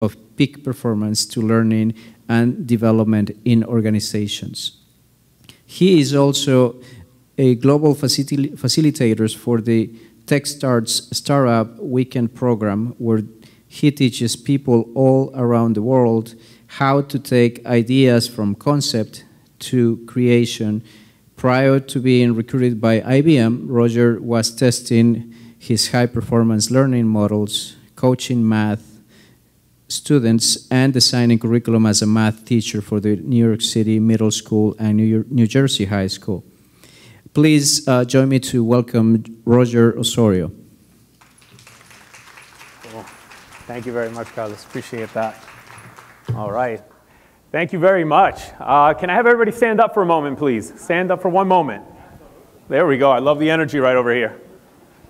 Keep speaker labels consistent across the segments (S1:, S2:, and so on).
S1: of peak performance to learning and development in organizations. He is also a global facilitator for the TechStarts Startup Weekend program, where he teaches people all around the world how to take ideas from concept to creation. Prior to being recruited by IBM, Roger was testing his high-performance learning models, coaching math students, and designing curriculum as a math teacher for the New York City Middle School and New Jersey High School. Please join me to welcome Roger Osorio.
S2: Cool. Thank you very much, Carlos. Appreciate that. All right. Thank you very much. Can I have everybody stand up for a moment, please? Stand up for one moment. There we go. I love the energy right over here.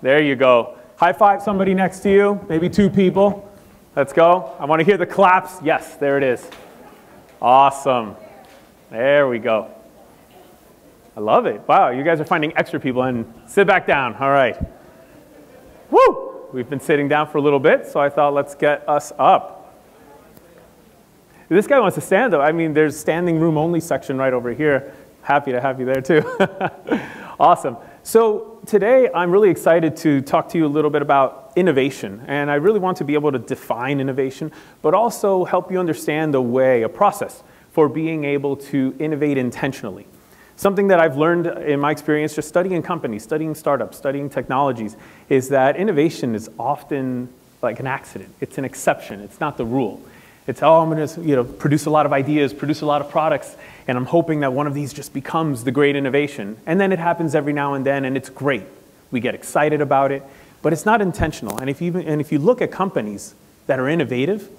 S2: There you go. High five somebody next to you, maybe two people. Let's go. I want to hear the claps. Yes, there it is. Awesome. There we go. I love it. Wow, you guys are finding extra people. And sit back down. All right. Woo! We've been sitting down for a little bit, so I thought let's get us up. This guy wants to stand up. I mean, there's standing room only section right over here. Happy to have you there too. Awesome. So today I'm really excited to talk to you a little bit about innovation. And I really want to be able to define innovation, but also help you understand the way, a process for being able to innovate intentionally. Something that I've learned in my experience just studying companies, studying startups, studying technologies, is that innovation is often like an accident. It's an exception. It's not the rule. It's, oh, I'm going to produce a lot of ideas, produce a lot of products, and I'm hoping that one of these just becomes the great innovation. And then it happens every now and then, and it's great. We get excited about it, but it's not intentional. And if you look at companies that are innovative,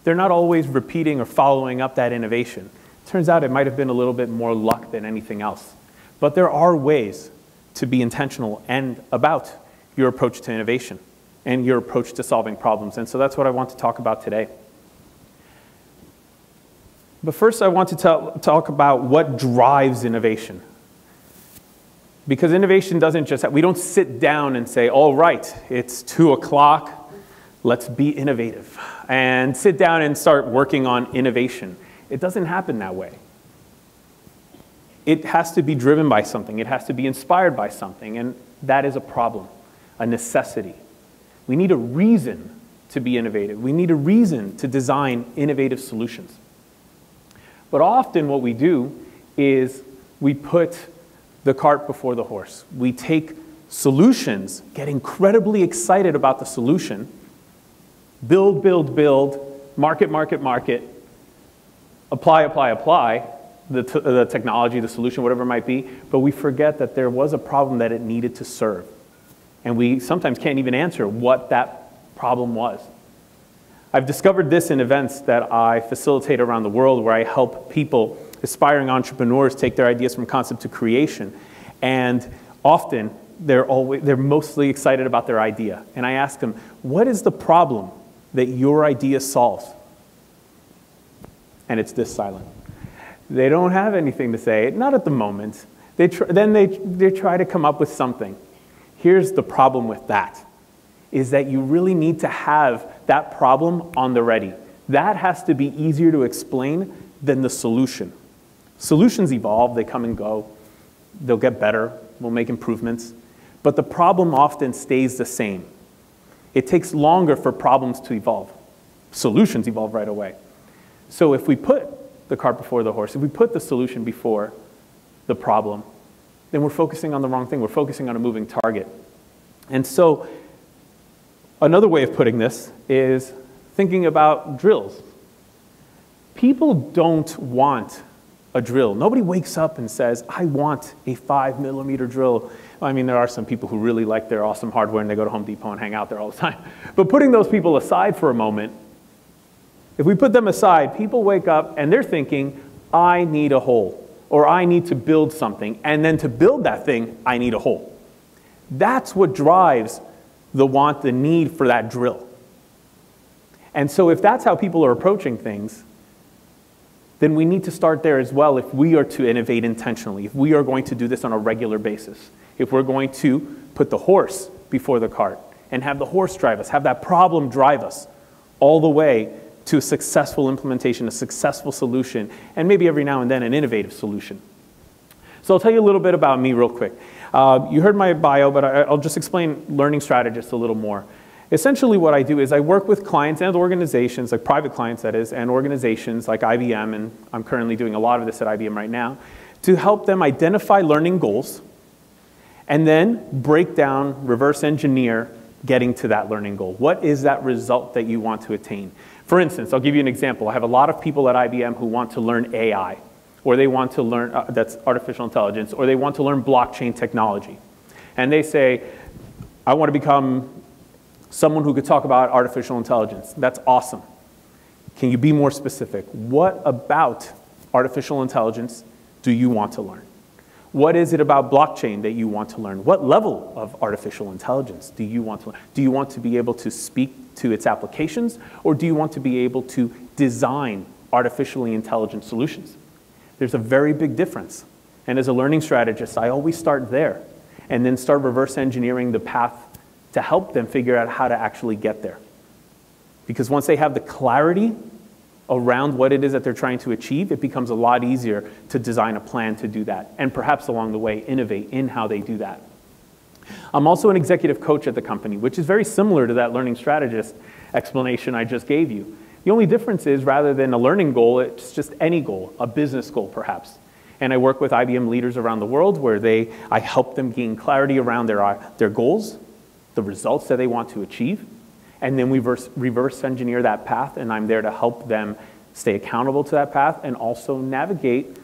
S2: they're not always repeating or following up that innovation. Turns out it might have been a little bit more luck than anything else. But there are ways to be intentional and about your approach to innovation and your approach to solving problems. And so that's what I want to talk about today. But first, I want to talk about what drives innovation. Because innovation doesn't just, we don't sit down and say, all right, it's 2 o'clock, let's be innovative, and sit down and start working on innovation. It doesn't happen that way. It has to be driven by something. It has to be inspired by something, and that is a problem, a necessity. We need a reason to be innovative. We need a reason to design innovative solutions. But often what we do is we put the cart before the horse. We take solutions, get incredibly excited about the solution, build, build, build, market, market, market, apply, apply, apply, the technology, the solution, whatever it might be, but we forget that there was a problem that it needed to serve. And we sometimes can't even answer what that problem was. I've discovered this in events that I facilitate around the world where I help people, aspiring entrepreneurs, take their ideas from concept to creation. And often, they're mostly excited about their idea. And I ask them, what is the problem that your idea solves? And it's this silent. They don't have anything to say, not at the moment. Then they try to come up with something. Here's the problem with that, is that you really need to have that problem on the ready. That has to be easier to explain than the solution. Solutions evolve, they come and go. They'll get better, we'll make improvements. But the problem often stays the same. It takes longer for problems to evolve. Solutions evolve right away. So if we put the cart before the horse, if we put the solution before the problem, then we're focusing on the wrong thing. We're focusing on a moving target. And so another way of putting this is thinking about drills. People don't want a drill. Nobody wakes up and says, I want a 5mm drill. Well, I mean, there are some people who really like their awesome hardware and they go to Home Depot and hang out there all the time. But putting those people aside for a moment, if we put them aside, people wake up and they're thinking, I need a hole, or I need to build something, and then to build that thing, I need a hole. That's what drives the want, the need for that drill. And so if that's how people are approaching things, then we need to start there as well if we are to innovate intentionally, if we are going to do this on a regular basis, if we're going to put the horse before the cart and have the horse drive us, have that problem drive us all the way to a successful implementation, a successful solution, and maybe every now and then an innovative solution. So I'll tell you a little bit about me real quick. You heard my bio, but I'll just explain learning strategist a little more. Essentially what I do is I work with clients and organizations, like private clients that is, and organizations like IBM, and I'm currently doing a lot of this at IBM right now, to help them identify learning goals and then break down, reverse engineer getting to that learning goal. What is that result that you want to attain? For instance, I'll give you an example. I have a lot of people at IBM who want to learn AI, or they want to learn, that's artificial intelligence, or they want to learn blockchain technology. And they say, I want to become someone who could talk about artificial intelligence. That's awesome. Can you be more specific? What about artificial intelligence do you want to learn? What is it about blockchain that you want to learn? What level of artificial intelligence do you want to learn? Do you want to be able to speak to its applications, or do you want to be able to design artificially intelligent solutions? There's a very big difference. And as a learning strategist, I always start there and then start reverse engineering the path to help them figure out how to actually get there. Because once they have the clarity around what it is that they're trying to achieve, it becomes a lot easier to design a plan to do that, and perhaps along the way innovate in how they do that. I'm also an executive coach at the company, which is very similar to that learning strategist explanation I just gave you. The only difference is, rather than a learning goal, it's just any goal, a business goal perhaps. And I work with IBM leaders around the world where I help them gain clarity around their goals, the results that they want to achieve, and then we reverse engineer that path, and I'm there to help them stay accountable to that path and also navigate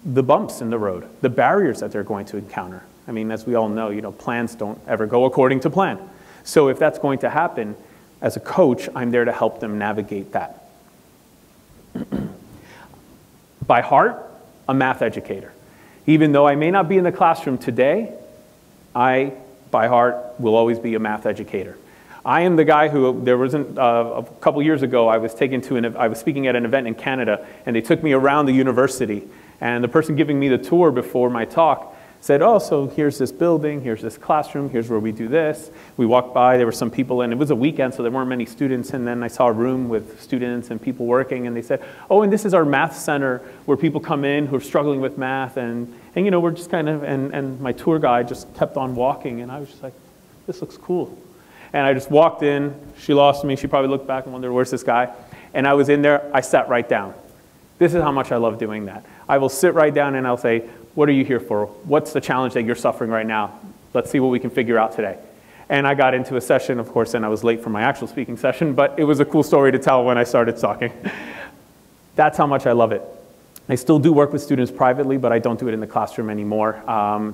S2: the bumps in the road, the barriers that they're going to encounter. I mean, as we all know, plans don't ever go according to plan. So if that's going to happen, as a coach, I'm there to help them navigate that. By heart, a math educator. Even though I may not be in the classroom today, I, by heart, will always be a math educator. I am the guy who, there wasn't, a couple years ago, I was speaking at an event in Canada, and they took me around the university, and the person giving me the tour before my talk said, oh, so here's this building, here's this classroom, here's where we do this. We walked by, there were some people, and it was a weekend, so there weren't many students, and then I saw a room with students and people working, and they said, oh, and this is our math center where people come in who are struggling with math, and we're just kind of, and my tour guide just kept on walking, and I was just like, this looks cool. And I just walked in, she lost me, she probably looked back and wondered, where's this guy? And I was in there, I sat right down. This is how much I love doing that. I will sit right down and I'll say, what are you here for? What's the challenge that you're suffering right now? Let's see what we can figure out today. And I got into a session, of course, and I was late for my actual speaking session, but it was a cool story to tell when I started talking. That's how much I love it. I still do work with students privately, but I don't do it in the classroom anymore.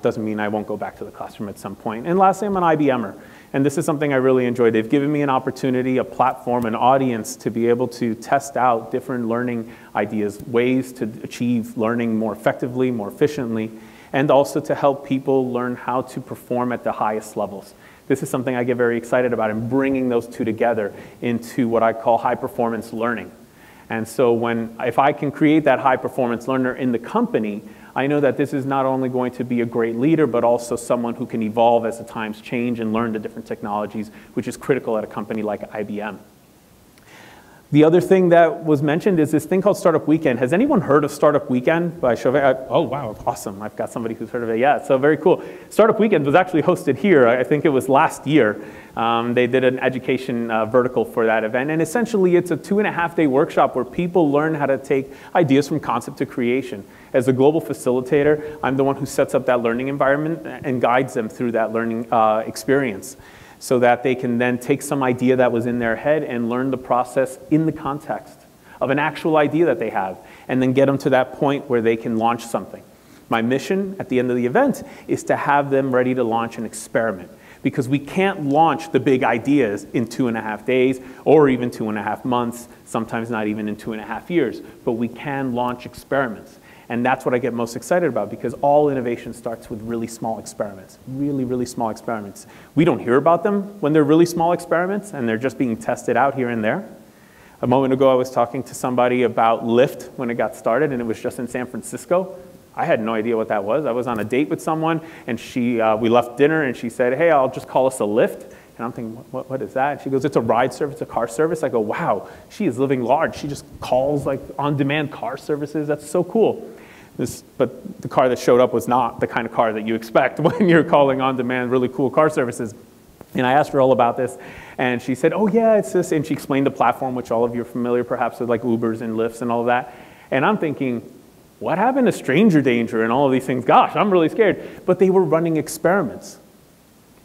S2: Doesn't mean I won't go back to the classroom at some point. And lastly, I'm an IBMer. And this is something I really enjoy. They've given me an opportunity, a platform, an audience to be able to test out different learning ideas, ways to achieve learning more effectively, more efficiently, and also to help people learn how to perform at the highest levels. This is something I get very excited about, and bringing those two together into what I call high-performance learning. And so if I can create that high-performance learner in the company, I know that this is not only going to be a great leader, but also someone who can evolve as the times change and learn the different technologies, which is critical at a company like IBM. The other thing that was mentioned is this thing called Startup Weekend. Has anyone heard of Startup Weekend by show of hands? Oh, wow, awesome. I've got somebody who's heard of it. Yeah, so very cool. Startup Weekend was actually hosted here. I think it was last year. They did an education vertical for that event. And essentially, it's a 2.5-day workshop where people learn how to take ideas from concept to creation. As a global facilitator, I'm the one who sets up that learning environment and guides them through that learning experience, so that they can then take some idea that was in their head and learn the process in the context of an actual idea that they have, and then get them to that point where they can launch something. My mission at the end of the event is to have them ready to launch an experiment, because we can't launch the big ideas in 2.5 days or even 2.5 months, sometimes not even in 2.5 years, but we can launch experiments. And that's what I get most excited about, because all innovation starts with really small experiments, really, really small experiments. We don't hear about them when they're really small experiments and they're just being tested out here and there. A moment ago, I was talking to somebody about Lyft when it got started, and it was just in San Francisco. I had no idea what that was. I was on a date with someone, and we left dinner, and she said, hey, I'll just call us a Lyft. And I'm thinking, what is that? She goes, it's a ride service, a car service. I go, wow, she is living large. She just calls like on-demand car services. That's so cool. But the car that showed up was not the kind of car that you expect when you're calling on-demand really cool car services. And I asked her all about this, and she said, oh yeah, it's this, and she explained the platform, which all of you are familiar perhaps with, like Ubers and Lyfts and all of that. And I'm thinking, what happened to stranger danger and all of these things? Gosh, I'm really scared. But they were running experiments.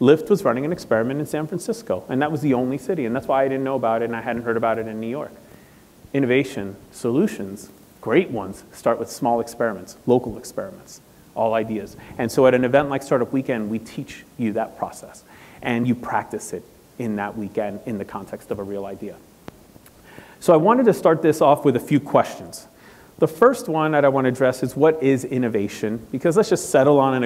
S2: Lyft was running an experiment in San Francisco, and that was the only city, and that's why I didn't know about it, and I hadn't heard about it in New York. Innovation, solutions, great ones, start with small experiments, local experiments, all ideas. And so at an event like Startup Weekend, we teach you that process, and you practice it in that weekend in the context of a real idea. So I wanted to start this off with a few questions. The first one that I want to address is, what is innovation? Because let's just settle on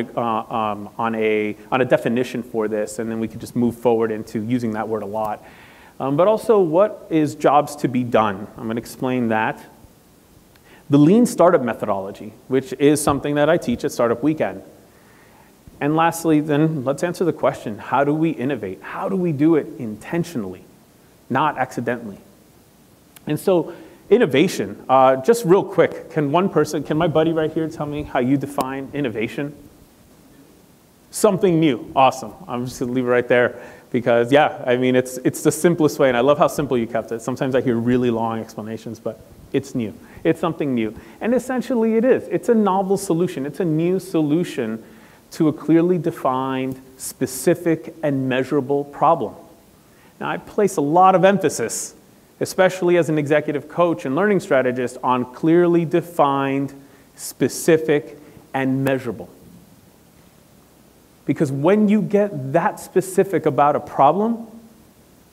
S2: a definition for this, and then we can just move forward into using that word a lot. But also, what is jobs to be done? I'm going to explain that. The lean startup methodology, which is something that I teach at Startup Weekend. And lastly, then, let's answer the question, how do we innovate? How do we do it intentionally, not accidentally? And so, innovation, just real quick, can my buddy right here tell me how you define innovation? Something new, awesome. I'm just gonna leave it right there because yeah, I mean, it's the simplest way, and I love how simple you kept it. Sometimes I hear really long explanations, but it's new. It's something new. And essentially it is. It's a novel solution. It's a new solution to a clearly defined, specific, and measurable problem. Now, I place a lot of emphasis, especially as an executive coach and learning strategist, on clearly defined, specific, and measurable. Because when you get that specific about a problem,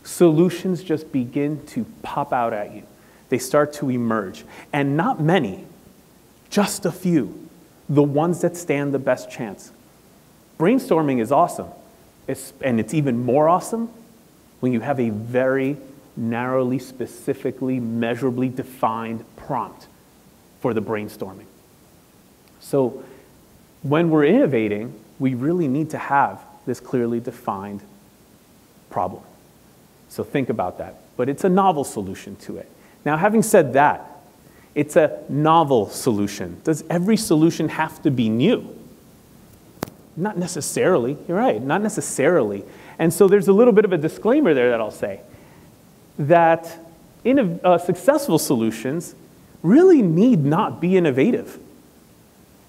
S2: solutions just begin to pop out at you. They start to emerge. And not many, just a few, the ones that stand the best chance. Brainstorming is awesome, and it's even more awesome when you have a very narrowly, specifically, measurably defined prompt for the brainstorming. So when we're innovating, we really need to have this clearly defined problem. So think about that. But it's a novel solution to it. Now, having said that, it's a novel solution. Does every solution have to be new? Not necessarily. You're right, not necessarily. And so there's a little bit of a disclaimer there that I'll say, that successful solutions really need not be innovative.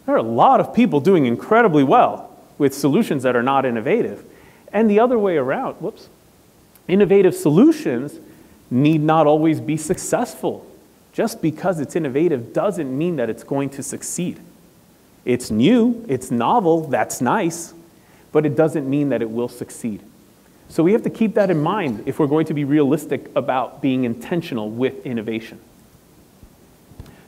S2: There are a lot of people doing incredibly well with solutions that are not innovative. And the other way around, whoops, innovative solutions need not always be successful. Just because it's innovative doesn't mean that it's going to succeed. It's new, it's novel, that's nice, but it doesn't mean that it will succeed. So we have to keep that in mind if we're going to be realistic about being intentional with innovation.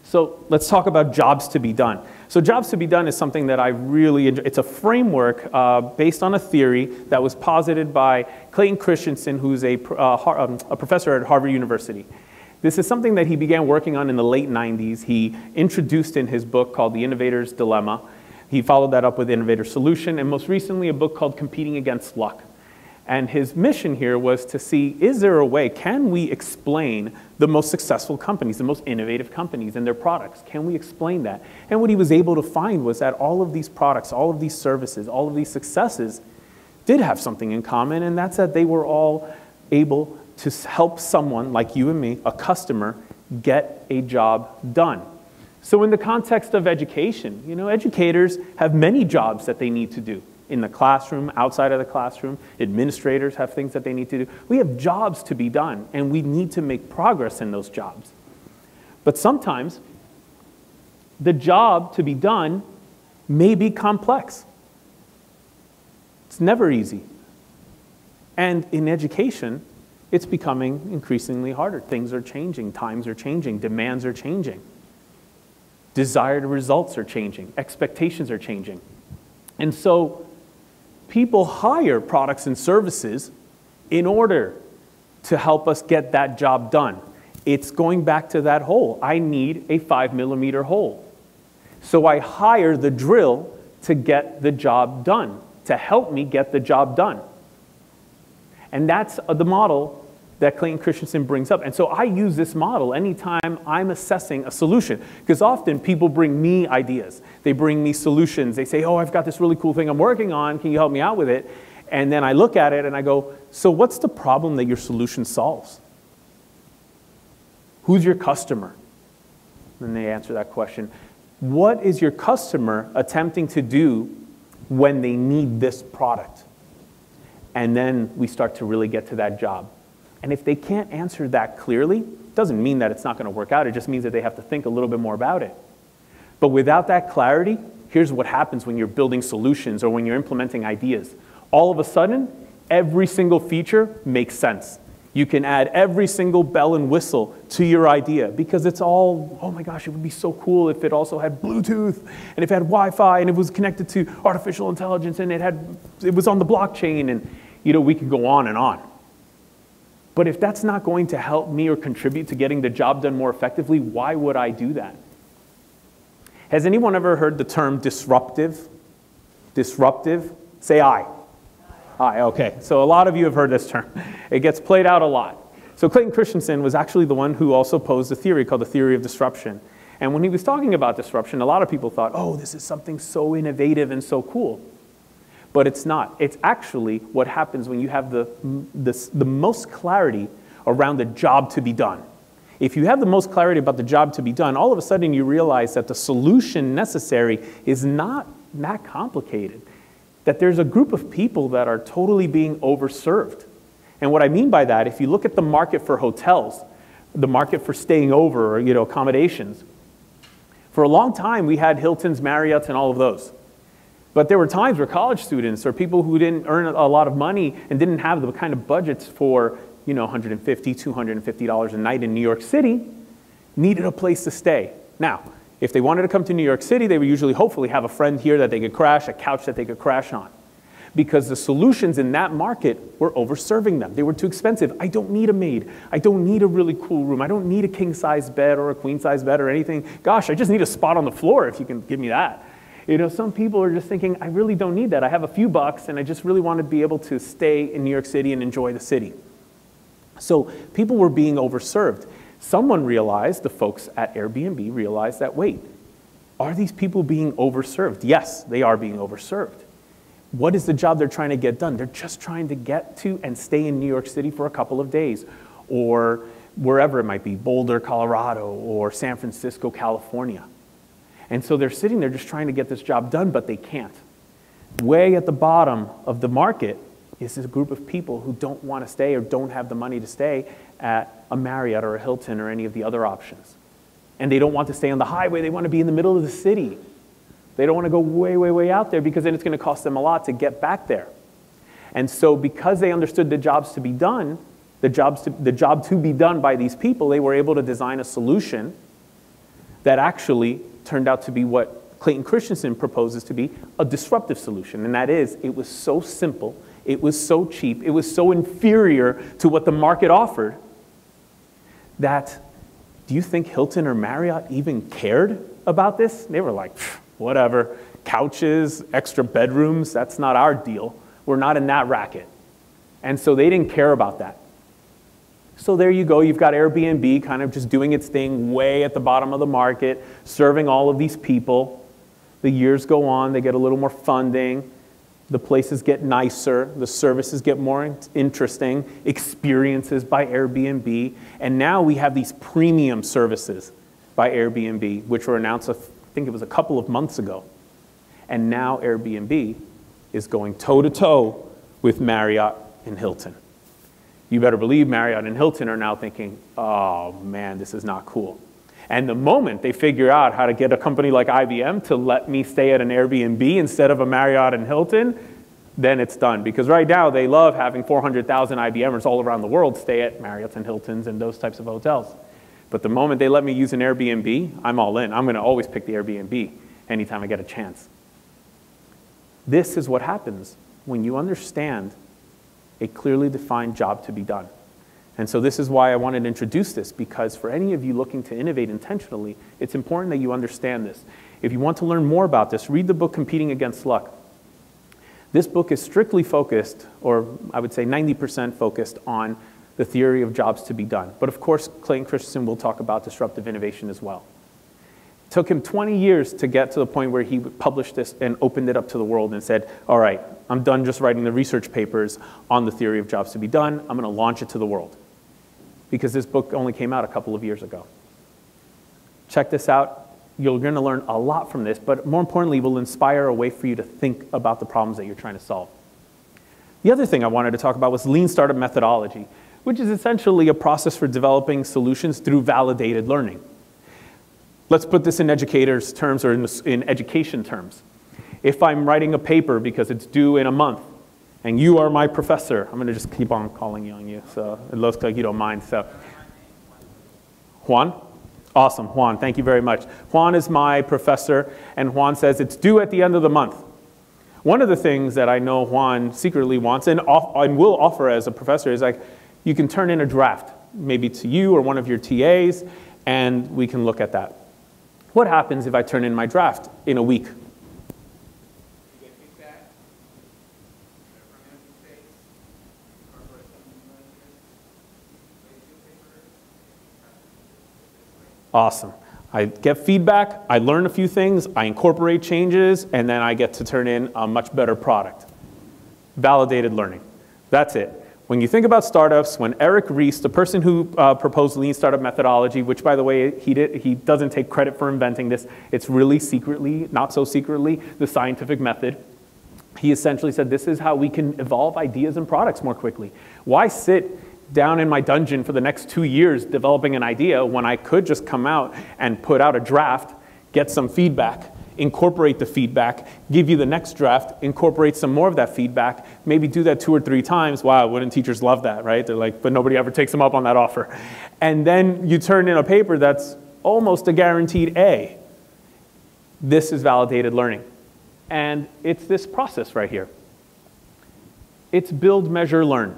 S2: So let's talk about jobs to be done. So jobs to be done is something that I really enjoy. It's a framework based on a theory that was posited by Clayton Christensen, who's a professor at Harvard University. This is something that he began working on in the late 90s. He introduced in his book called The Innovator's Dilemma. He followed that up with Innovator's Solution, and most recently a book called Competing Against Luck. And his mission here was to see, is there a way, can we explain the most successful companies, the most innovative companies and their products? Can we explain that? And what he was able to find was that all of these products, all of these services, all of these successes did have something in common, and that's that they were all able to help someone like you and me, a customer, get a job done. So in the context of education, you know, educators have many jobs that they need to do. In the classroom, outside of the classroom, administrators have things that they need to do. We have jobs to be done, and we need to make progress in those jobs. But sometimes, the job to be done may be complex. It's never easy. And in education, it's becoming increasingly harder. Things are changing, times are changing, demands are changing. Desired results are changing, expectations are changing. And so, people hire products and services in order to help us get that job done. It's going back to that hole. I need a 5mm hole. So I hire the drill to get the job done, to help me get the job done. And that's the model that Clayton Christensen brings up. And so I use this model anytime I'm assessing a solution, because often people bring me ideas. They bring me solutions. They say, oh, I've got this really cool thing I'm working on. Can you help me out with it? And then I look at it and I go, so what's the problem that your solution solves? Who's your customer? And they answer that question. What is your customer attempting to do when they need this product? And then we start to really get to that job. And if they can't answer that clearly, it doesn't mean that it's not going to work out. It just means that they have to think a little bit more about it. But without that clarity, here's what happens when you're building solutions or when you're implementing ideas. All of a sudden, every single feature makes sense. You can add every single bell and whistle to your idea because it's all, oh my gosh, it would be so cool if it also had Bluetooth and if it had Wi-Fi and it was connected to artificial intelligence and it was on the blockchain, and we could go on and on. But if that's not going to help me or contribute to getting the job done more effectively, why would I do that? Has anyone ever heard the term disruptive? Disruptive? Say aye. Aye, okay. So a lot of you have heard this term. It gets played out a lot. So Clayton Christensen was actually the one who also posed a theory called the theory of disruption. And when he was talking about disruption, a lot of people thought, oh, this is something so innovative and so cool. But it's not. It's actually what happens when you have the most clarity around the job to be done. If you have the most clarity about the job to be done, all of a sudden you realize that the solution necessary is not that complicated. That there's a group of people that are totally being overserved. And what I mean by that, if you look at the market for hotels, the market for staying over, or accommodations, for a long time we had Hiltons, Marriotts, and all of those. But there were times where college students or people who didn't earn a lot of money and didn't have the kind of budgets for $150, $250 a night in New York City needed a place to stay. Now, if they wanted to come to New York City, they would usually hopefully have a friend here that they could crash, a couch that they could crash on. Because the solutions in that market were overserving them. They were too expensive. I don't need a maid. I don't need a really cool room. I don't need a king-size bed or a queen-size bed or anything. Gosh, I just need a spot on the floor if you can give me that. Some people are just thinking, I really don't need that. I have a few bucks and I just really want to be able to stay in New York City and enjoy the city. So people were being overserved. Someone realized, the folks at Airbnb realized that, wait, are these people being overserved? Yes, they are being overserved. What is the job they're trying to get done? They're just trying to get to and stay in New York City for a couple of days, or wherever it might be, Boulder, Colorado, or San Francisco, California. And so they're sitting there just trying to get this job done, but they can't. Way at the bottom of the market is this group of people who don't want to stay or don't have the money to stay at a Marriott or a Hilton or any of the other options. And they don't want to stay on the highway. They want to be in the middle of the city. They don't want to go way, way, way out there because then it's going to cost them a lot to get back there. And so because they understood the jobs to be done, the job to be done by these people, they were able to design a solution that actually turned out to be what Clayton Christensen proposes to be a disruptive solution. And that is, it was so simple, it was so cheap, it was so inferior to what the market offered that, do you think Hilton or Marriott even cared about this? They were like, whatever, couches, extra bedrooms, that's not our deal. We're not in that racket. And so they didn't care about that. So there you go, you've got Airbnb kind of just doing its thing way at the bottom of the market, serving all of these people. The years go on, they get a little more funding, the places get nicer, the services get more interesting, experiences by Airbnb, and now we have these premium services by Airbnb, which were announced, I think it was a couple of months ago. And now Airbnb is going toe-to-toe with Marriott and Hilton. You better believe Marriott and Hilton are now thinking, oh man, this is not cool. And the moment they figure out how to get a company like IBM to let me stay at an Airbnb instead of a Marriott and Hilton, then it's done. Because right now they love having 400,000 IBMers all around the world stay at Marriotts and Hiltons and those types of hotels. But the moment they let me use an Airbnb, I'm all in. I'm going to always pick the Airbnb anytime I get a chance. This is what happens when you understand a clearly defined job to be done. And so this is why I wanted to introduce this, because for any of you looking to innovate intentionally, it's important that you understand this. If you want to learn more about this, read the book Competing Against Luck. This book is strictly focused, or I would say 90% focused on the theory of jobs to be done. But of course, Clayton Christensen will talk about disruptive innovation as well. It took him 20 years to get to the point where he published this and opened it up to the world and said, all right, I'm done just writing the research papers on the theory of jobs to be done. I'm going to launch it to the world. Because this book only came out a couple of years ago. Check this out. You're going to learn a lot from this, but more importantly, it will inspire a way for you to think about the problems that you're trying to solve. The other thing I wanted to talk about was lean startup methodology, which is essentially a process for developing solutions through validated learning. Let's put this in educators' terms or in education terms. If I'm writing a paper because it's due in a month, and you are my professor, I'm going to just keep on calling on you, so it looks like you don't mind. So, Juan? Awesome, Juan, thank you very much. Juan is my professor, and Juan says it's due at the end of the month. One of the things that I know Juan secretly wants and will offer as a professor is like, you can turn in a draft, maybe to you or one of your TAs, and we can look at that. What happens if I turn in my draft in a week?
S3: You get feedback, from mistakes, incorporate some
S2: Awesome. I get feedback, I learn a few things, I incorporate changes, and then I get to turn in a much better product. Validated learning. That's it. When you think about startups, when Eric Ries, the person who proposed lean startup methodology, which by the way, he doesn't take credit for inventing this, it's really secretly, not so secretly, the scientific method. He essentially said this is how we can evolve ideas and products more quickly. Why sit down in my dungeon for the next 2 years developing an idea when I could just come out and put out a draft, get some feedback, incorporate the feedback, give you the next draft, incorporate some more of that feedback, maybe do that 2 or 3 times. Wow, wouldn't teachers love that, right? They're like, but nobody ever takes them up on that offer. And then you turn in a paper that's almost a guaranteed A. This is validated learning. And it's this process right here. It's build, measure, learn.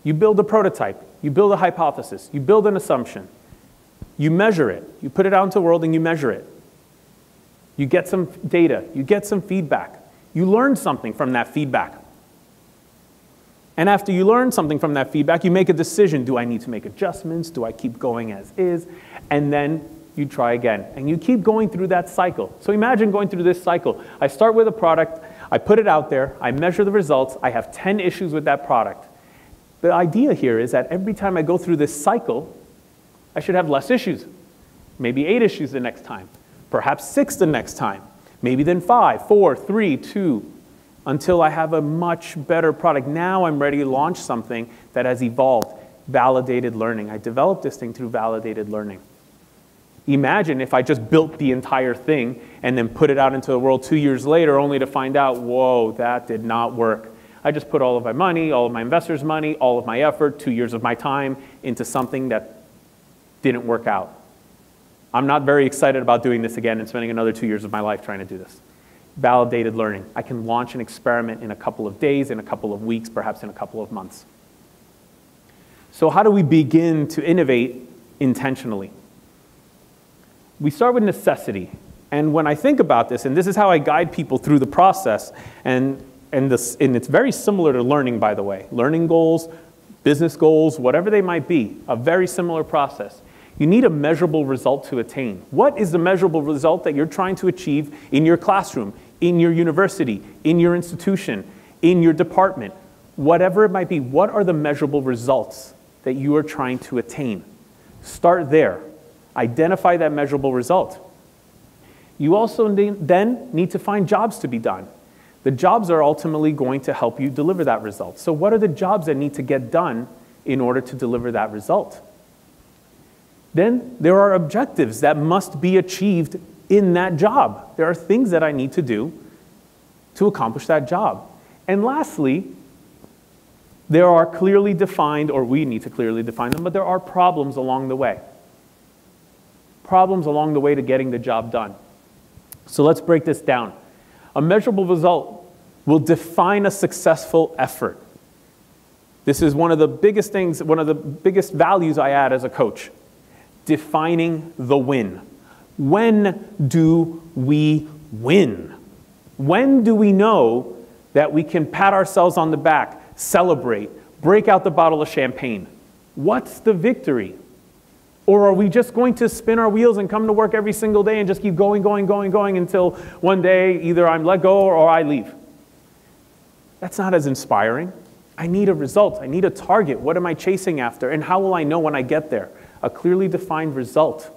S2: You build a prototype, you build a hypothesis, you build an assumption, you measure it, you put it out into the world and you measure it. You get some data, you get some feedback, you learn something from that feedback. And after you learn something from that feedback, you make a decision. Do I need to make adjustments? Do I keep going as is? And then you try again. And you keep going through that cycle. So imagine going through this cycle. I start with a product, I put it out there, I measure the results, I have 10 issues with that product. The idea here is that every time I go through this cycle, I should have less issues. Maybe 8 issues the next time. Perhaps 6 the next time. Maybe then 5, 4, 3, 2, until I have a much better product. Now I'm ready to launch something that has evolved. Validated learning. I developed this thing through validated learning. Imagine if I just built the entire thing and then put it out into the world 2 years later only to find out, whoa, that did not work. I just put all of my money, all of my investors' money, all of my effort, 2 years of my time into something that didn't work out. I'm not very excited about doing this again and spending another 2 years of my life trying to do this. Validated learning. I can launch an experiment in a couple of days, in a couple of weeks, perhaps in a couple of months. So how do we begin to innovate intentionally? We start with necessity. And when I think about this, and this is how I guide people through the process, and it's very similar to learning, by the way. Learning goals, business goals, whatever they might be, a very similar process. You need a measurable result to attain. What is the measurable result that you're trying to achieve in your classroom, in your university, in your institution, in your department? Whatever it might be, what are the measurable results that you are trying to attain? Start there. Identify that measurable result. You also then need to find jobs to be done. The jobs are ultimately going to help you deliver that result. So what are the jobs that need to get done in order to deliver that result? Then there are objectives that must be achieved in that job. There are things that I need to do to accomplish that job. And lastly, there are clearly defined, or we need to clearly define them, but there are problems along the way. Problems along the way to getting the job done. So let's break this down. A measurable result will define a successful effort. This is one of the biggest things, one of the biggest values I add as a coach. Defining the win. When do we win? When do we know that we can pat ourselves on the back, celebrate, break out the bottle of champagne? What's the victory? Or are we just going to spin our wheels and come to work every single day and just keep going until one day either I'm let go or I leave? That's not as inspiring. I need a result. I need a target. What am I chasing after? And how will I know when I get there? A clearly defined result,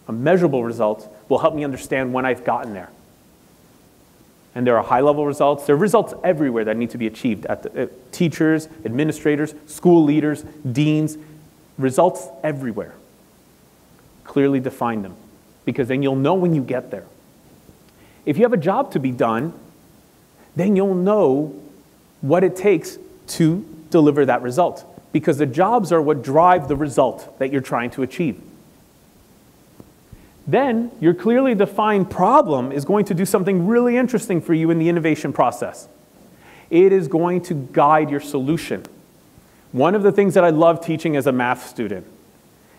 S2: a measurable result, will help me understand when I've gotten there. And there are high-level results. There are results everywhere that need to be achieved. Teachers, administrators, school leaders, deans, results everywhere. Clearly define them, because then you'll know when you get there. If you have a job to be done, then you'll know what it takes to deliver that result, because the jobs are what drive the result that you're trying to achieve. Then your clearly defined problem is going to do something really interesting for you in the innovation process. It is going to guide your solution. One of the things that I love teaching as a math student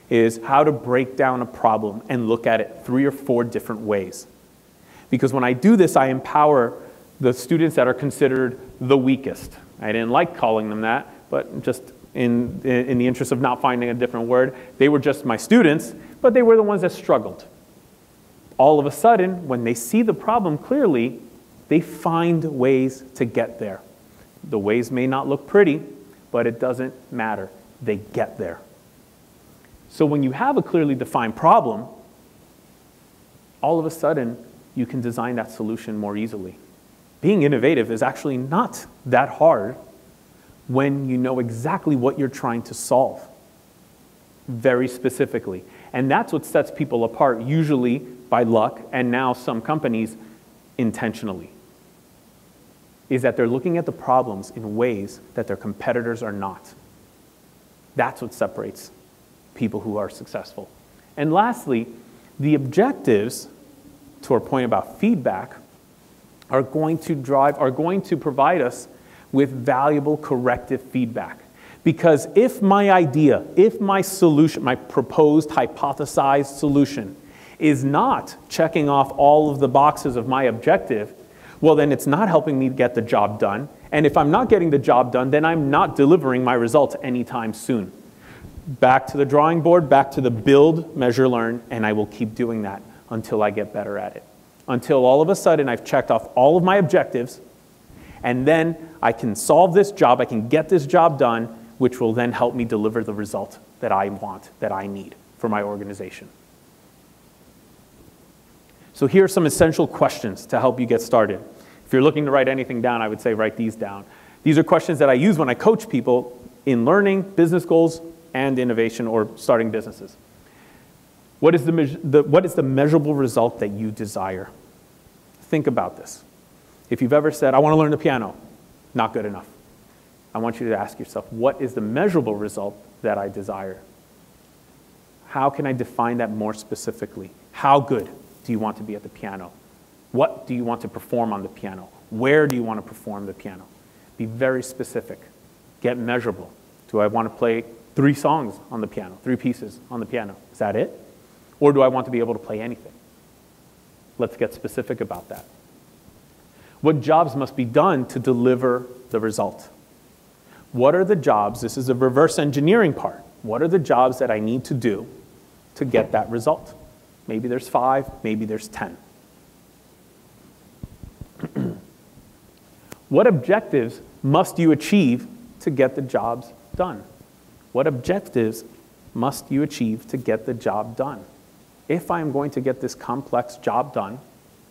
S2: is how to break down a problem and look at it 3 or 4 different ways. Because when I do this, I empower the students that are considered the weakest. I didn't like calling them that, but just in the interest of not finding a different word, they were just my students, but they were the ones that struggled. All of a sudden, when they see the problem clearly, they find ways to get there. The ways may not look pretty, but it doesn't matter. They get there. So when you have a clearly defined problem, all of a sudden, you can design that solution more easily. Being innovative is actually not that hard when you know exactly what you're trying to solve, very specifically. And that's what sets people apart, usually by luck, and now some companies intentionally, is that they're looking at the problems in ways that their competitors are not. That's what separates people who are successful. And lastly, the objectives, to our point about feedback, are going to provide us with valuable corrective feedback. Because if my idea, if my solution, my proposed hypothesized solution is not checking off all of the boxes of my objective, well, then it's not helping me get the job done. And if I'm not getting the job done, then I'm not delivering my results anytime soon. Back to the drawing board, back to the build, measure, learn, and I will keep doing that until I get better at it. Until all of a sudden I've checked off all of my objectives, and then I can solve this job, I can get this job done, which will then help me deliver the result that I want, that I need for my organization. So here are some essential questions to help you get started. If you're looking to write anything down, I would say write these down. These are questions that I use when I coach people in learning, business goals, and innovation or starting businesses. What is the measurable result that you desire? Think about this. If you've ever said, I want to learn the piano, not good enough. I want you to ask yourself, what is the measurable result that I desire? How can I define that more specifically? How good do you want to be at the piano? What do you want to perform on the piano? Where do you want to perform the piano? Be very specific. Get measurable. Do I want to play 3 songs on the piano, 3 pieces on the piano? Is that it? Or do I want to be able to play anything? Let's get specific about that. What jobs must be done to deliver the result? What are the jobs? This is the reverse engineering part. What are the jobs that I need to do to get that result? Maybe there's 5, maybe there's 10. What objectives must you achieve to get the jobs done? What objectives must you achieve to get the job done? If I'm going to get this complex job done,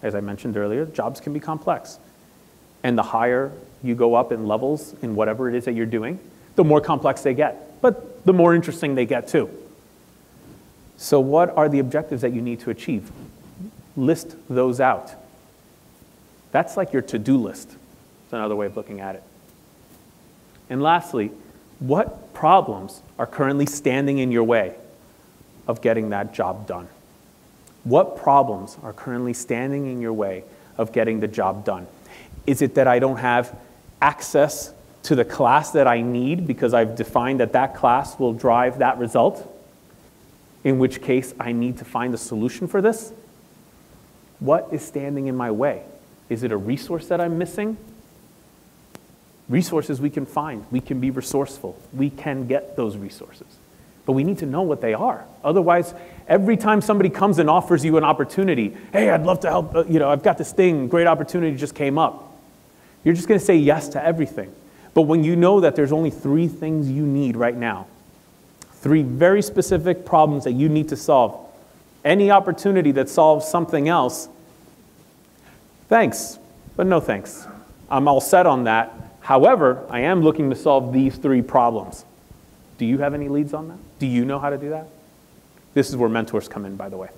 S2: as I mentioned earlier, jobs can be complex. And the higher you go up in levels in whatever it is that you're doing, the more complex they get. But the more interesting they get too. So what are the objectives that you need to achieve? List those out. That's like your to-do list. It's another way of looking at it. And lastly, what problems are currently standing in your way of getting that job done? What problems are currently standing in your way of getting the job done? Is it that I don't have access to the class that I need because I've defined that that class will drive that result? In which case, I need to find a solution for this? What is standing in my way? Is it a resource that I'm missing? Resources we can find. We can be resourceful. We can get those resources. But we need to know what they are. Otherwise, every time somebody comes and offers you an opportunity, hey, I'd love to help, I've got this thing, great opportunity just came up. You're just going to say yes to everything. But when you know that there's only 3 things you need right now, 3 very specific problems that you need to solve, any opportunity that solves something else, thanks, but no thanks. I'm all set on that. However, I am looking to solve these 3 problems. Do you have any leads on that? Do you know how to do that? This is where mentors come in, by the way.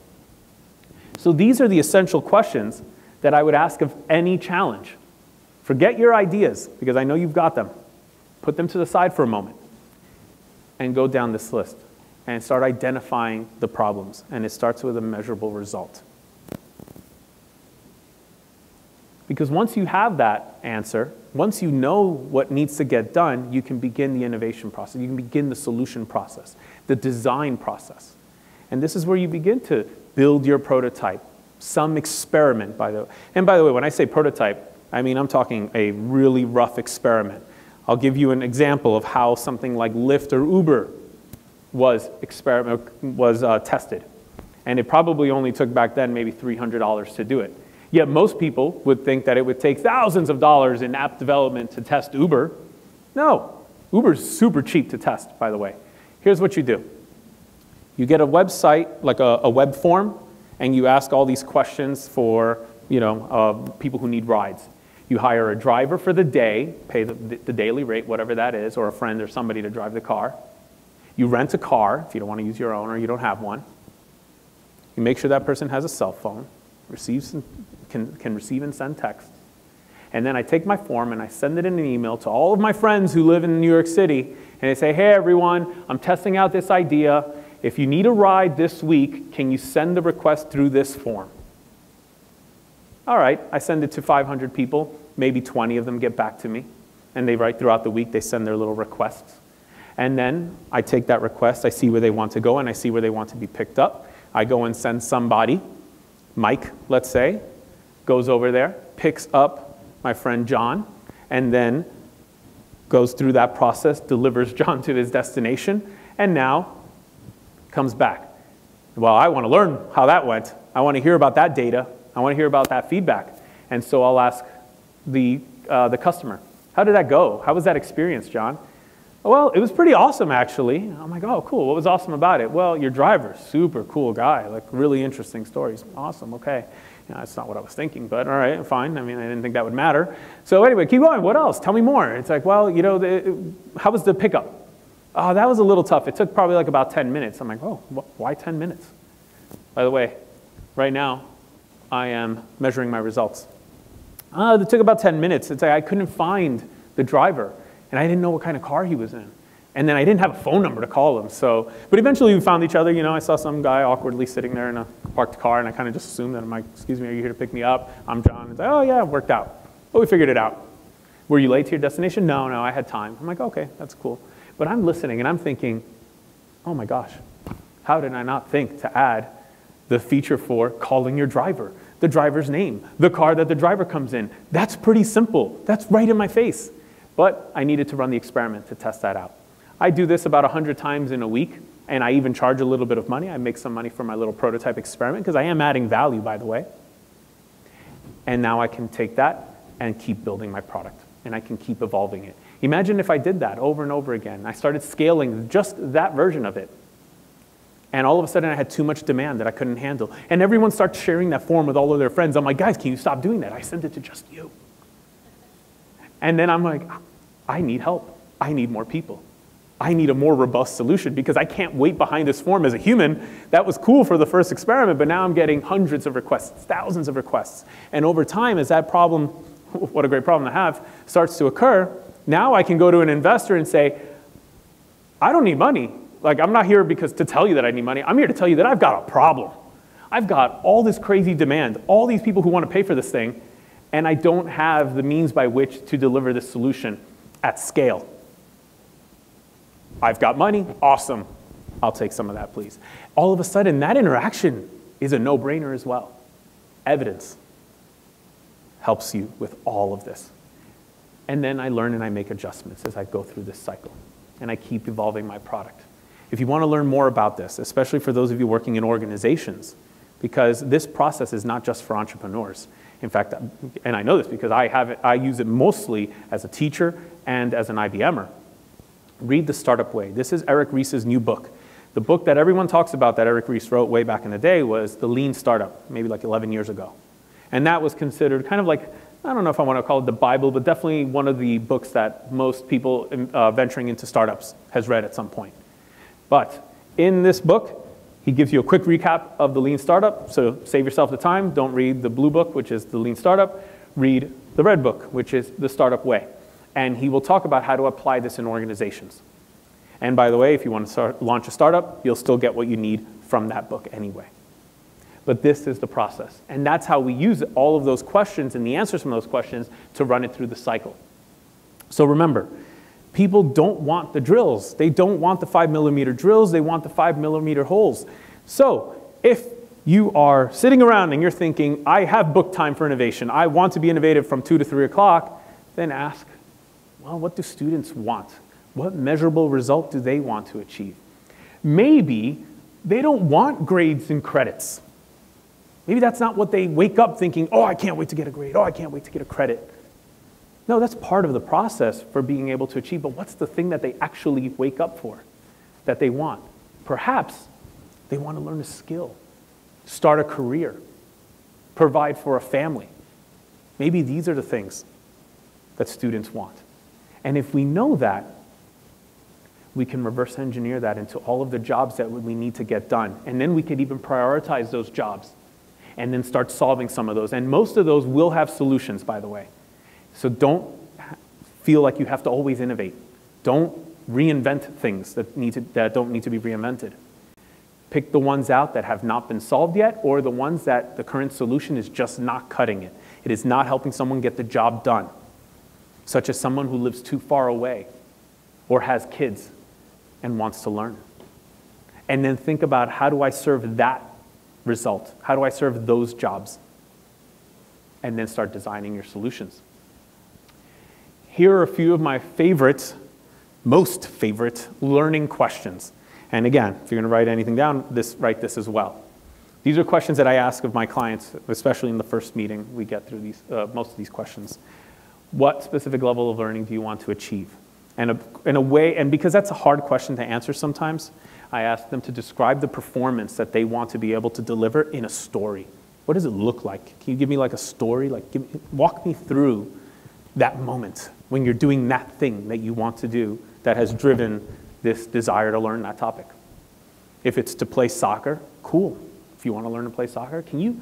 S2: So these are the essential questions that I would ask of any challenge. Forget your ideas, because I know you've got them. Put them to the side for a moment and go down this list and start identifying the problems. And it starts with a measurable result. Because once you have that answer, once you know what needs to get done, you can begin the innovation process. You can begin the solution process, the design process. And this is where you begin to build your prototype, some experiment, by the way. And by the way, when I say prototype, I mean I'm talking a really rough experiment. I'll give you an example of how something like Lyft or Uber was tested. And it probably only took back then maybe $300 to do it. Yet most people would think that it would take thousands of dollars in app development to test Uber. No, Uber's super cheap to test, by the way. Here's what you do. You get a website, like a web form, and you ask all these questions for people who need rides. You hire a driver for the day, pay the daily rate, whatever that is, or a friend or somebody to drive the car. You rent a car if you don't want to use your own or you don't have one. You make sure that person has a cell phone, can receive and send text. And then I take my form and I send it in an email to all of my friends who live in New York City, and I say, hey everyone, I'm testing out this idea. If you need a ride this week, can you send the request through this form? All right, I send it to 500 people. Maybe 20 of them get back to me. And they write throughout the week, they send their little requests. And then I take that request, I see where they want to go, and I see where they want to be picked up. I go and send somebody, Mike, let's say, goes over there, picks up my friend John, and then goes through that process, delivers John to his destination, and now comes back. Well, I want to learn how that went. I want to hear about that data. I want to hear about that feedback. And so I'll ask the customer, how did that go? How was that experience, John? Well, it was pretty awesome, actually. I'm like, oh, cool. What was awesome about it? Well, your driver, super cool guy, like really interesting stories. Awesome, okay. That's not what I was thinking, but all right, fine. I mean, I didn't think that would matter. So anyway, keep going. What else? Tell me more. It's like, well, how was the pickup? Oh, that was a little tough. It took probably like about 10 minutes. I'm like, oh, why 10 minutes? By the way, right now, I am measuring my results. It took about 10 minutes. It's like I couldn't find the driver, and I didn't know what kind of car he was in. And then I didn't have a phone number to call him. But eventually we found each other. I saw some guy awkwardly sitting there in a parked car, and I kind of just assumed that I'm like, excuse me, are you here to pick me up? I'm John. It's like, oh yeah, it worked out. But we figured it out. Were you late to your destination? No, I had time. I'm like, okay, that's cool. But I'm listening, and I'm thinking, oh my gosh, how did I not think to add the feature for calling your driver, the driver's name, the car that the driver comes in? That's pretty simple. That's right in my face. But I needed to run the experiment to test that out. I do this about 100 times in a week, and I even charge a little bit of money. I make some money for my little prototype experiment, because I am adding value, by the way. And now I can take that and keep building my product, and I can keep evolving it. Imagine if I did that over and over again. I started scaling just that version of it. And all of a sudden, I had too much demand that I couldn't handle. And everyone starts sharing that form with all of their friends. I'm like, guys, can you stop doing that? I sent it to just you. And then I'm like, I need help. I need more people. I need a more robust solution, because I can't wait behind this form as a human. That was cool for the first experiment, but now I'm getting hundreds of requests, thousands of requests. And over time, as that problem, what a great problem to have, starts to occur, now I can go to an investor and say, I don't need money. Like, I'm not here to tell you that I need money. I'm here to tell you that I've got a problem. I've got all this crazy demand, all these people who want to pay for this thing, and I don't have the means by which to deliver this solution at scale. I've got money, awesome. I'll take some of that, please. All of a sudden, that interaction is a no-brainer as well. Evidence helps you with all of this. And then I learn and I make adjustments as I go through this cycle. And I keep evolving my product. If you want to learn more about this, especially for those of you working in organizations, because this process is not just for entrepreneurs. In fact, and I know this because I use it mostly as a teacher and as an IBMer. Read The Startup Way. This is Eric Ries's new book. The book that everyone talks about that Eric Ries wrote way back in the day was The Lean Startup, maybe like 11 years ago. And that was considered kind of like, I don't know if I want to call it the Bible, but definitely one of the books that most people venturing into startups has read at some point. But in this book, he gives you a quick recap of the Lean Startup. So save yourself the time. Don't read the blue book, which is the Lean Startup. Read the red book, which is The Startup Way. And he will talk about how to apply this in organizations. And by the way, if you want to launch a startup, you'll still get what you need from that book anyway. But this is the process. And that's how we use all of those questions and the answers from those questions to run it through the cycle. So remember, people don't want the drills. They don't want the 5mm drills. They want the 5mm holes. So if you are sitting around and you're thinking, I have book time for innovation. I want to be innovative from 2 to 3 o'clock, then ask, well, what do students want? What measurable result do they want to achieve? Maybe they don't want grades and credits. Maybe that's not what they wake up thinking, oh, I can't wait to get a grade. Oh, I can't wait to get a credit. No, that's part of the process for being able to achieve, but what's the thing that they actually wake up for, that they want? Perhaps they want to learn a skill, start a career, provide for a family. Maybe these are the things that students want. And if we know that, we can reverse engineer that into all of the jobs that we need to get done. And then we could even prioritize those jobs and then start solving some of those. And most of those will have solutions, by the way. So don't feel like you have to always innovate. Don't reinvent things that don't need to be reinvented. Pick the ones out that have not been solved yet, or the ones that the current solution is just not cutting it. It is not helping someone get the job done, such as someone who lives too far away or has kids and wants to learn. And then think about, how do I serve that result? How do I serve those jobs? And then start designing your solutions. Here are a few of my most favorite learning questions. And again, if you're going to write anything down, write this as well. These are questions that I ask of my clients, especially in the first meeting. We get through most of these questions. What specific level of learning do you want to achieve? And in a way, and because that's a hard question to answer sometimes, I ask them to describe the performance that they want to be able to deliver in a story. What does it look like? Can you give me like a story? Walk me through that moment when you're doing that thing that you want to do that has driven this desire to learn that topic. If it's to play soccer, cool. If you want to learn to play soccer, can you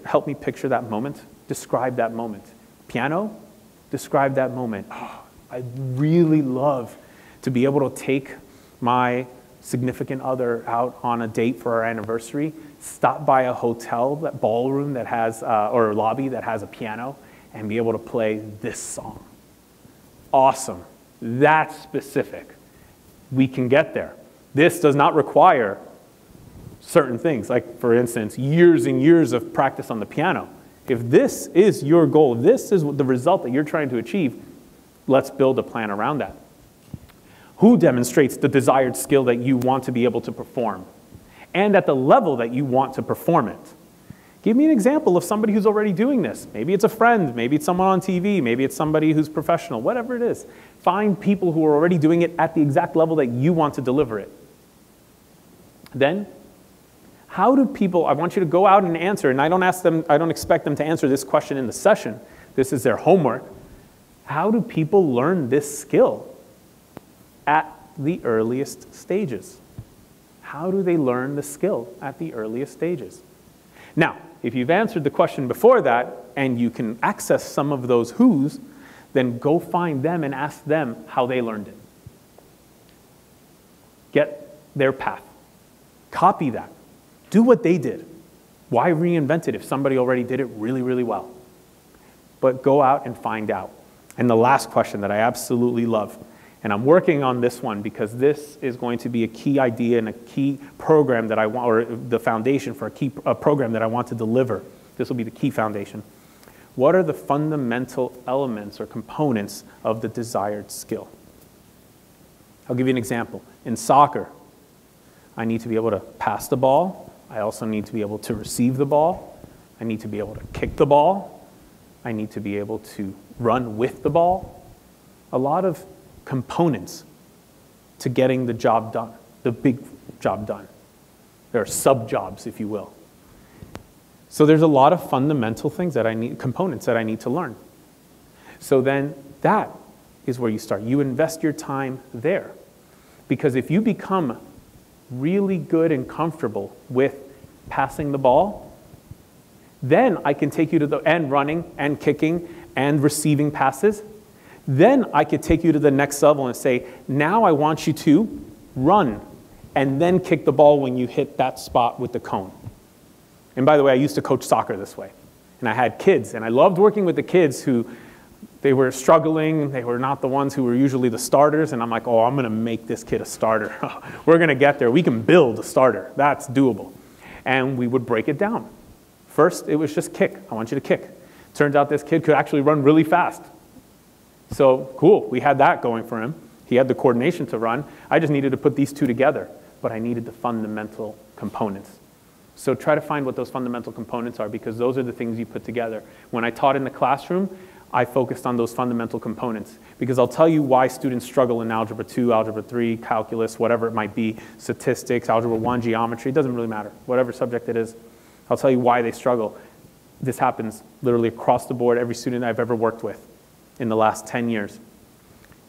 S2: help me picture that moment? Describe that moment. Piano, describe that moment. Oh, I'd really love to be able to take my significant other out on a date for our anniversary, stop by a hotel, that ballroom that has, or a lobby that has a piano, and be able to play this song. Awesome. That's specific. We can get there. This does not require certain things, like, for instance, years and years of practice on the piano. If this is your goal, if this is the result that you're trying to achieve, let's build a plan around that. Who demonstrates the desired skill that you want to be able to perform, and at the level that you want to perform it? Give me an example of somebody who's already doing this. Maybe it's a friend, maybe it's someone on TV, maybe it's somebody who's professional, whatever it is. Find people who are already doing it at the exact level that you want to deliver it. Then, how do people, I want you to go out and answer, and I don't expect them to answer this question in the session. This is their homework. How do people learn this skill at the earliest stages? How do they learn the skill at the earliest stages? Now, if you've answered the question before that, and you can access some of those who's, then go find them and ask them how they learned it. Get their path. Copy that. Do what they did. Why reinvent it if somebody already did it really, really well? But go out and find out. And the last question that I absolutely love, and I'm working on this one because this is going to be a key idea and a key program that I want, or the foundation for a program that I want to deliver. This will be the key foundation. What are the fundamental elements or components of the desired skill? I'll give you an example. In soccer, I need to be able to pass the ball. I also need to be able to receive the ball. I need to be able to kick the ball. I need to be able to run with the ball. A lot of components to getting the job done, the big job done. There are sub-jobs, if you will. So there's a lot of fundamental things that I need, components that I need to learn. So then that is where you start. You invest your time there. Because if you become really good and comfortable with passing the ball, then I can take you to the, and running and kicking and receiving passes. Then I could take you to the next level and say, now I want you to run and then kick the ball when you hit that spot with the cone. And by the way, I used to coach soccer this way. And I had kids, and I loved working with the kids who, they were struggling, they were not the ones who were usually the starters, and I'm like, oh, I'm gonna make this kid a starter. We're gonna get there, we can build a starter, that's doable. And we would break it down. First, it was just kick, I want you to kick. Turns out this kid could actually run really fast. So cool, we had that going for him. He had the coordination to run. I just needed to put these two together, but I needed the fundamental components. So try to find what those fundamental components are, because those are the things you put together. When I taught in the classroom, I focused on those fundamental components, because I'll tell you why students struggle in Algebra 2, Algebra 3, calculus, whatever it might be, statistics, Algebra 1, geometry, it doesn't really matter, whatever subject it is. I'll tell you why they struggle. This happens literally across the board, every student I've ever worked with in the last 10 years.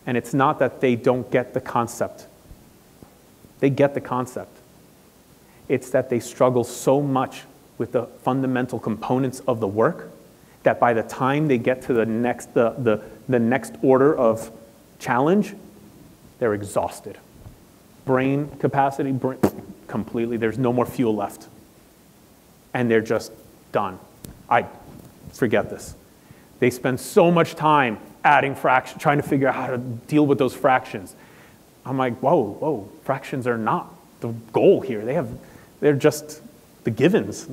S2: And it's not that they don't get the concept. They get the concept. It's that they struggle so much with the fundamental components of the work that by the time they get to the next order of challenge, they're exhausted. Brain capacity, completely, there's no more fuel left. And they're just done. I forget this. They spend so much time adding fractions, trying to figure out how to deal with those fractions. I'm like, whoa, fractions are not the goal here. They're just the givens.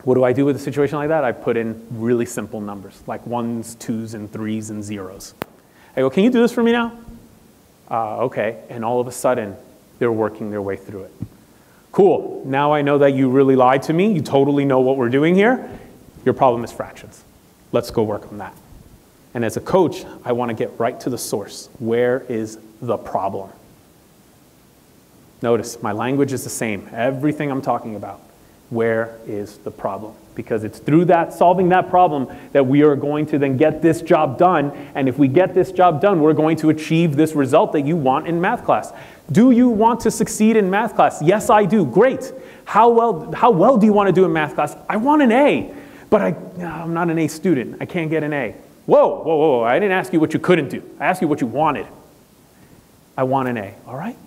S2: What do I do with a situation like that? I put in really simple numbers, like 1s, 2s, and 3s, and 0s. I go, can you do this for me now? Okay, and all of a sudden, they're working their way through it. Cool, now I know that you really lied to me. You totally know what we're doing here. Your problem is fractions. Let's go work on that. And as a coach, I want to get right to the source. Where is the problem? Notice, my language is the same. Everything I'm talking about. Where is the problem? Because it's through that, solving that problem, that we are going to then get this job done. And if we get this job done, we're going to achieve this result that you want in math class. Do you want to succeed in math class? Yes, I do. Great. How well do you want to do in math class? I want an A, but I'm not an A student. I can't get an A. Whoa. I didn't ask you what you couldn't do. I asked you what you wanted. I want an A. All right.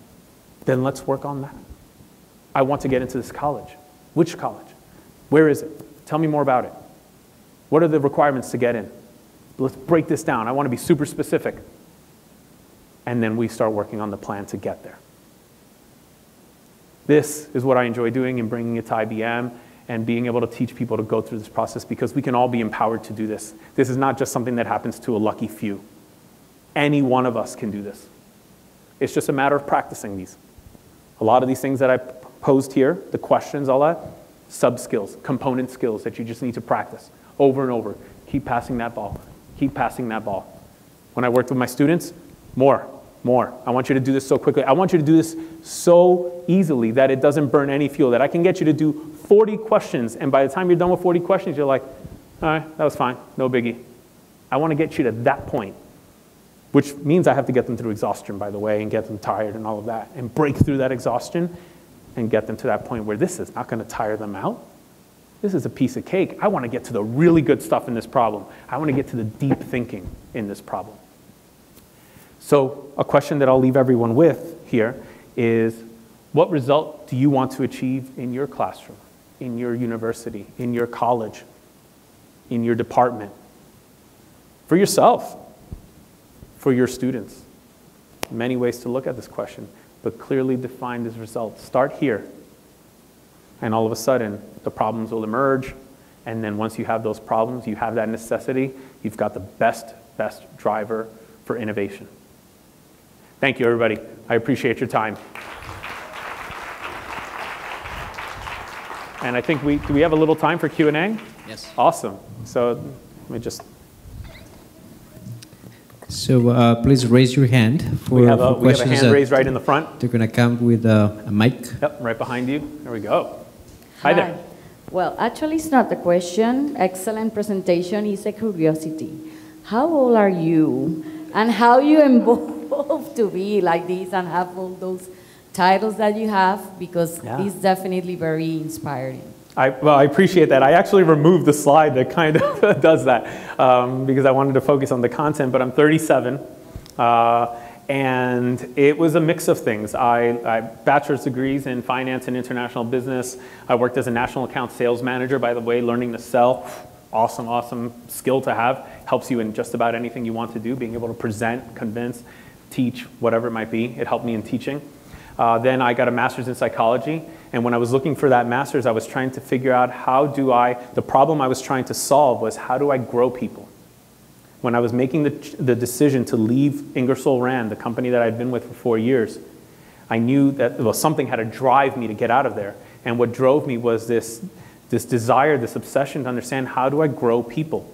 S2: Then let's work on that. I want to get into this college. Which college? Where is it? Tell me more about it. What are the requirements to get in? Let's break this down. I want to be super specific. And then we start working on the plan to get there. This is what I enjoy doing and bringing it to IBM and being able to teach people to go through this process, because we can all be empowered to do this. This is not just something that happens to a lucky few. Any one of us can do this. It's just a matter of practicing these. A lot of these things that I posed here, the questions, all that, sub-skills, component skills that you just need to practice over and over. Keep passing that ball. Keep passing that ball. When I worked with my students, more. I want you to do this so quickly. I want you to do this so easily that it doesn't burn any fuel, that I can get you to do 40 questions, and by the time you're done with 40 questions, you're like, all right, that was fine, no biggie. I want to get you to that point, which means I have to get them through exhaustion, by the way, and get them tired and all of that, and break through that exhaustion and get them to that point where this is not going to tire them out. This is a piece of cake. I want to get to the really good stuff in this problem. I want to get to the deep thinking in this problem. So a question that I'll leave everyone with here is, what result do you want to achieve in your classroom, in your university, in your college, in your department? For yourself, for your students. Many ways to look at this question, but clearly define this result. Start here, and all of a sudden, the problems will emerge, And then once you have those problems, you have that necessity, you've got the best driver for innovation. Thank you, everybody. I appreciate your time. And I think do we have a little time for Q&A?
S1: Yes.
S2: Awesome. So let me just.
S1: So please raise your hand for
S2: we have a
S1: questions.
S2: hand raised right in the front.
S1: They're going to come with a mic.
S2: Yep, right behind you. There we go. Hi there.
S4: Well, actually, it's not a question. Excellent presentation. It's a curiosity. How old are you, and how you evolved to be like this and have all those titles that you have? Because it's definitely very inspiring.
S2: Well, I appreciate that. I actually removed the slide that kind of does that because I wanted to focus on the content, but I'm 37. And it was a mix of things. I bachelor's degrees in finance and international business. I worked as a national account sales manager, by the way, learning to sell. Awesome, awesome skill to have. Helps you in just about anything you want to do, being able to present, convince, teach, whatever it might be. It helped me in teaching. Then I got a master's in psychology. And when I was looking for that master's, I was trying to figure out the problem I was trying to solve was how do I grow people? When I was making the decision to leave Ingersoll Rand, the company that I'd been with for 4 years, I knew that something had to drive me to get out of there. And what drove me was this desire, this obsession to understand how do I grow people.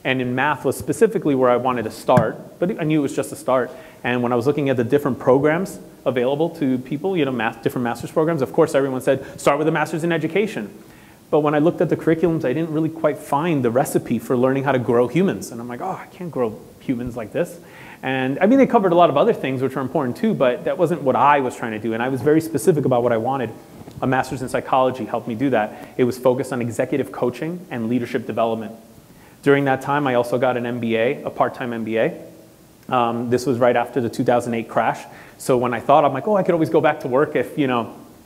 S2: And in math was specifically where I wanted to start, but I knew it was just a start. And when I was looking at the different programs available to people, different master's programs, of course everyone said, start with a master's in education. But when I looked at the curriculums, I didn't really quite find the recipe for learning how to grow humans. And I'm like, oh, I can't grow humans like this. And I mean, they covered a lot of other things which are important too, but that wasn't what I was trying to do. And I was very specific about what I wanted. A master's in psychology helped me do that. It was focused on executive coaching and leadership development. During that time, I also got an MBA, a part-time MBA. This was right after the 2008 crash. So when I thought, I'm like, oh, I could always go back to work if,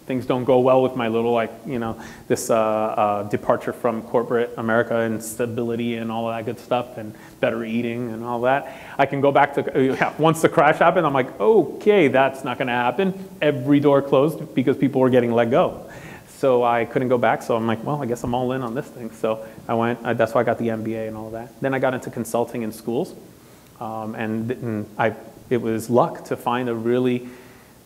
S2: things don't go well with my little, this departure from corporate America and stability and all of that good stuff and better eating and all that. I can go back to, once the crash happened, I'm like, okay, that's not going to happen. Every door closed because people were getting let go. So I couldn't go back. So I'm like, well, I guess I'm all in on this thing. So I went, that's why I got the MBA and all of that. Then I got into consulting in schools. It was luck to find a really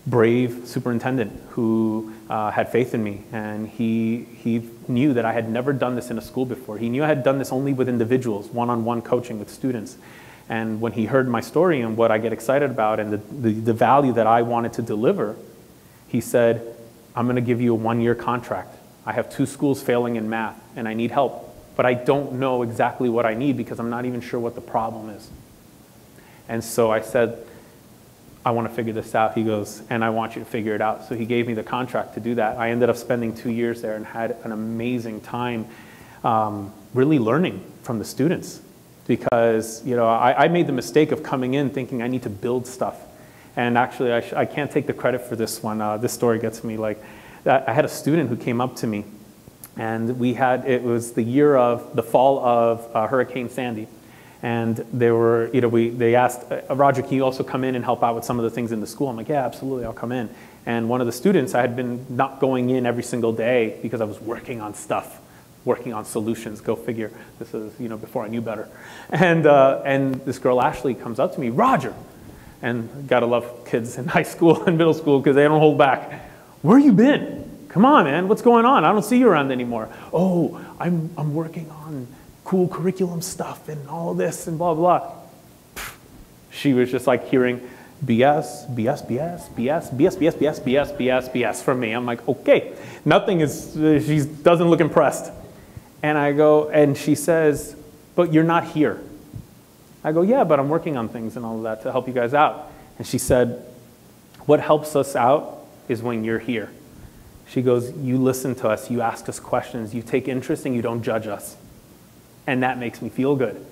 S2: brave superintendent who had faith in me, and he knew that I had never done this in a school before. He knew I had done this only with individuals, one-on-one coaching with students. And when he heard my story and what I get excited about and the value that I wanted to deliver, he said, I'm going to give you a 1-year contract. I have 2 schools failing in math, and I need help, but I don't know exactly what I need because I'm not even sure what the problem is. And so I said, I want to figure this out. He goes, and I want you to figure it out. So he gave me the contract to do that. I ended up spending 2 years there and had an amazing time really learning from the students. Because I made the mistake of coming in thinking I need to build stuff. And actually, I can't take the credit for this one. This story gets me like, I had a student who came up to me, and it was the fall of Hurricane Sandy. And they asked, Roger, can you also come in and help out with some of the things in the school? I'm like, yeah, absolutely, I'll come in. And one of the students, I had been not going in every single day because I was working on stuff, working on solutions, go figure. This is, before I knew better. And this girl, Ashley, comes up to me, Roger, and gotta love kids in high school and middle school because they don't hold back. Where you been? Come on, man, what's going on? I don't see you around anymore. Oh, I'm working on cool curriculum stuff and all this and blah, blah. She was just like hearing BS, BS, BS, BS, BS, BS, BS, BS, BS, BS from me. I'm like, okay, she doesn't look impressed. And I go, and she says, but you're not here. I go, yeah, but I'm working on things and all of that to help you guys out. And she said, what helps us out is when you're here. She goes, you listen to us, you ask us questions, you take interest and you don't judge us. And that makes me feel good.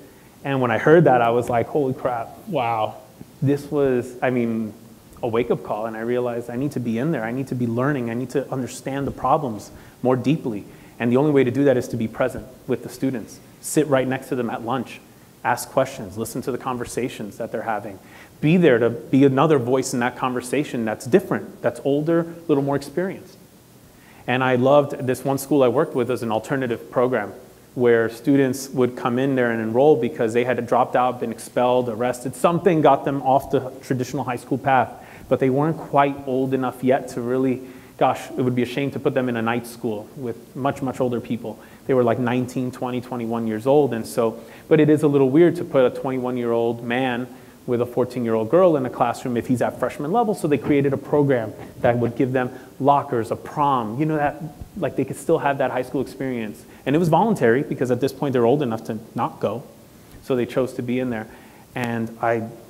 S2: And when I heard that, I was like, holy crap, wow. This was, a wake-up call, and I realized I need to be in there. I need to be learning. I need to understand the problems more deeply. And the only way to do that is to be present with the students. Sit right next to them at lunch. Ask questions. Listen to the conversations that they're having. Be there to be another voice in that conversation that's different, that's older, a little more experienced. And I loved this one school I worked with as an alternative program. where students would come in there and enroll because they had dropped out, been expelled, arrested. Something got them off the traditional high school path, but they weren't quite old enough yet to really, gosh, it would be a shame to put them in a night school with much, much older people. They were like 19, 20, 21 years old. And so, but it is a little weird to put a 21-year-old man with a 14-year-old girl in a classroom if he's at freshman level. So they created a program that would give them lockers, a prom, you know, that like they could still have that high school experience. And it was voluntary because at this point they're old enough to not go. So they chose to be in there. And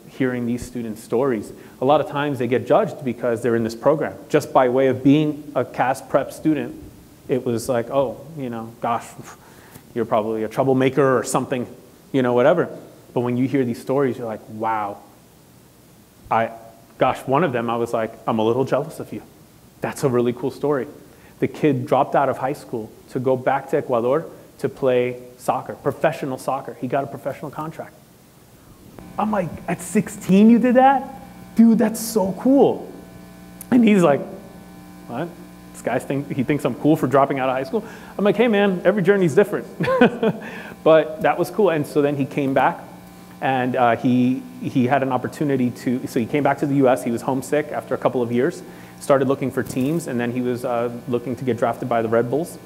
S2: hearing these students' stories, a lot of times they get judged because they're in this program. Just by way of being a CAS prep student, it was like, oh, you know, gosh, you're probably a troublemaker or something, you know, whatever. But when you hear these stories, you're like, wow. Gosh, one of them, I was like, I'm a little jealous of you. That's a really cool story. The kid dropped out of high school to go back to Ecuador to play soccer, professional soccer. He got a professional contract. I'm like, at 16 you did that? Dude, that's so cool. And he's like, what? This guy he thinks I'm cool for dropping out of high school? I'm like, hey man, every journey's different. But that was cool. And so then he came back and he had an opportunity so he came back to the US, he was homesick after a couple of years, started looking for teams, and then he was looking to get drafted by the Red Bulls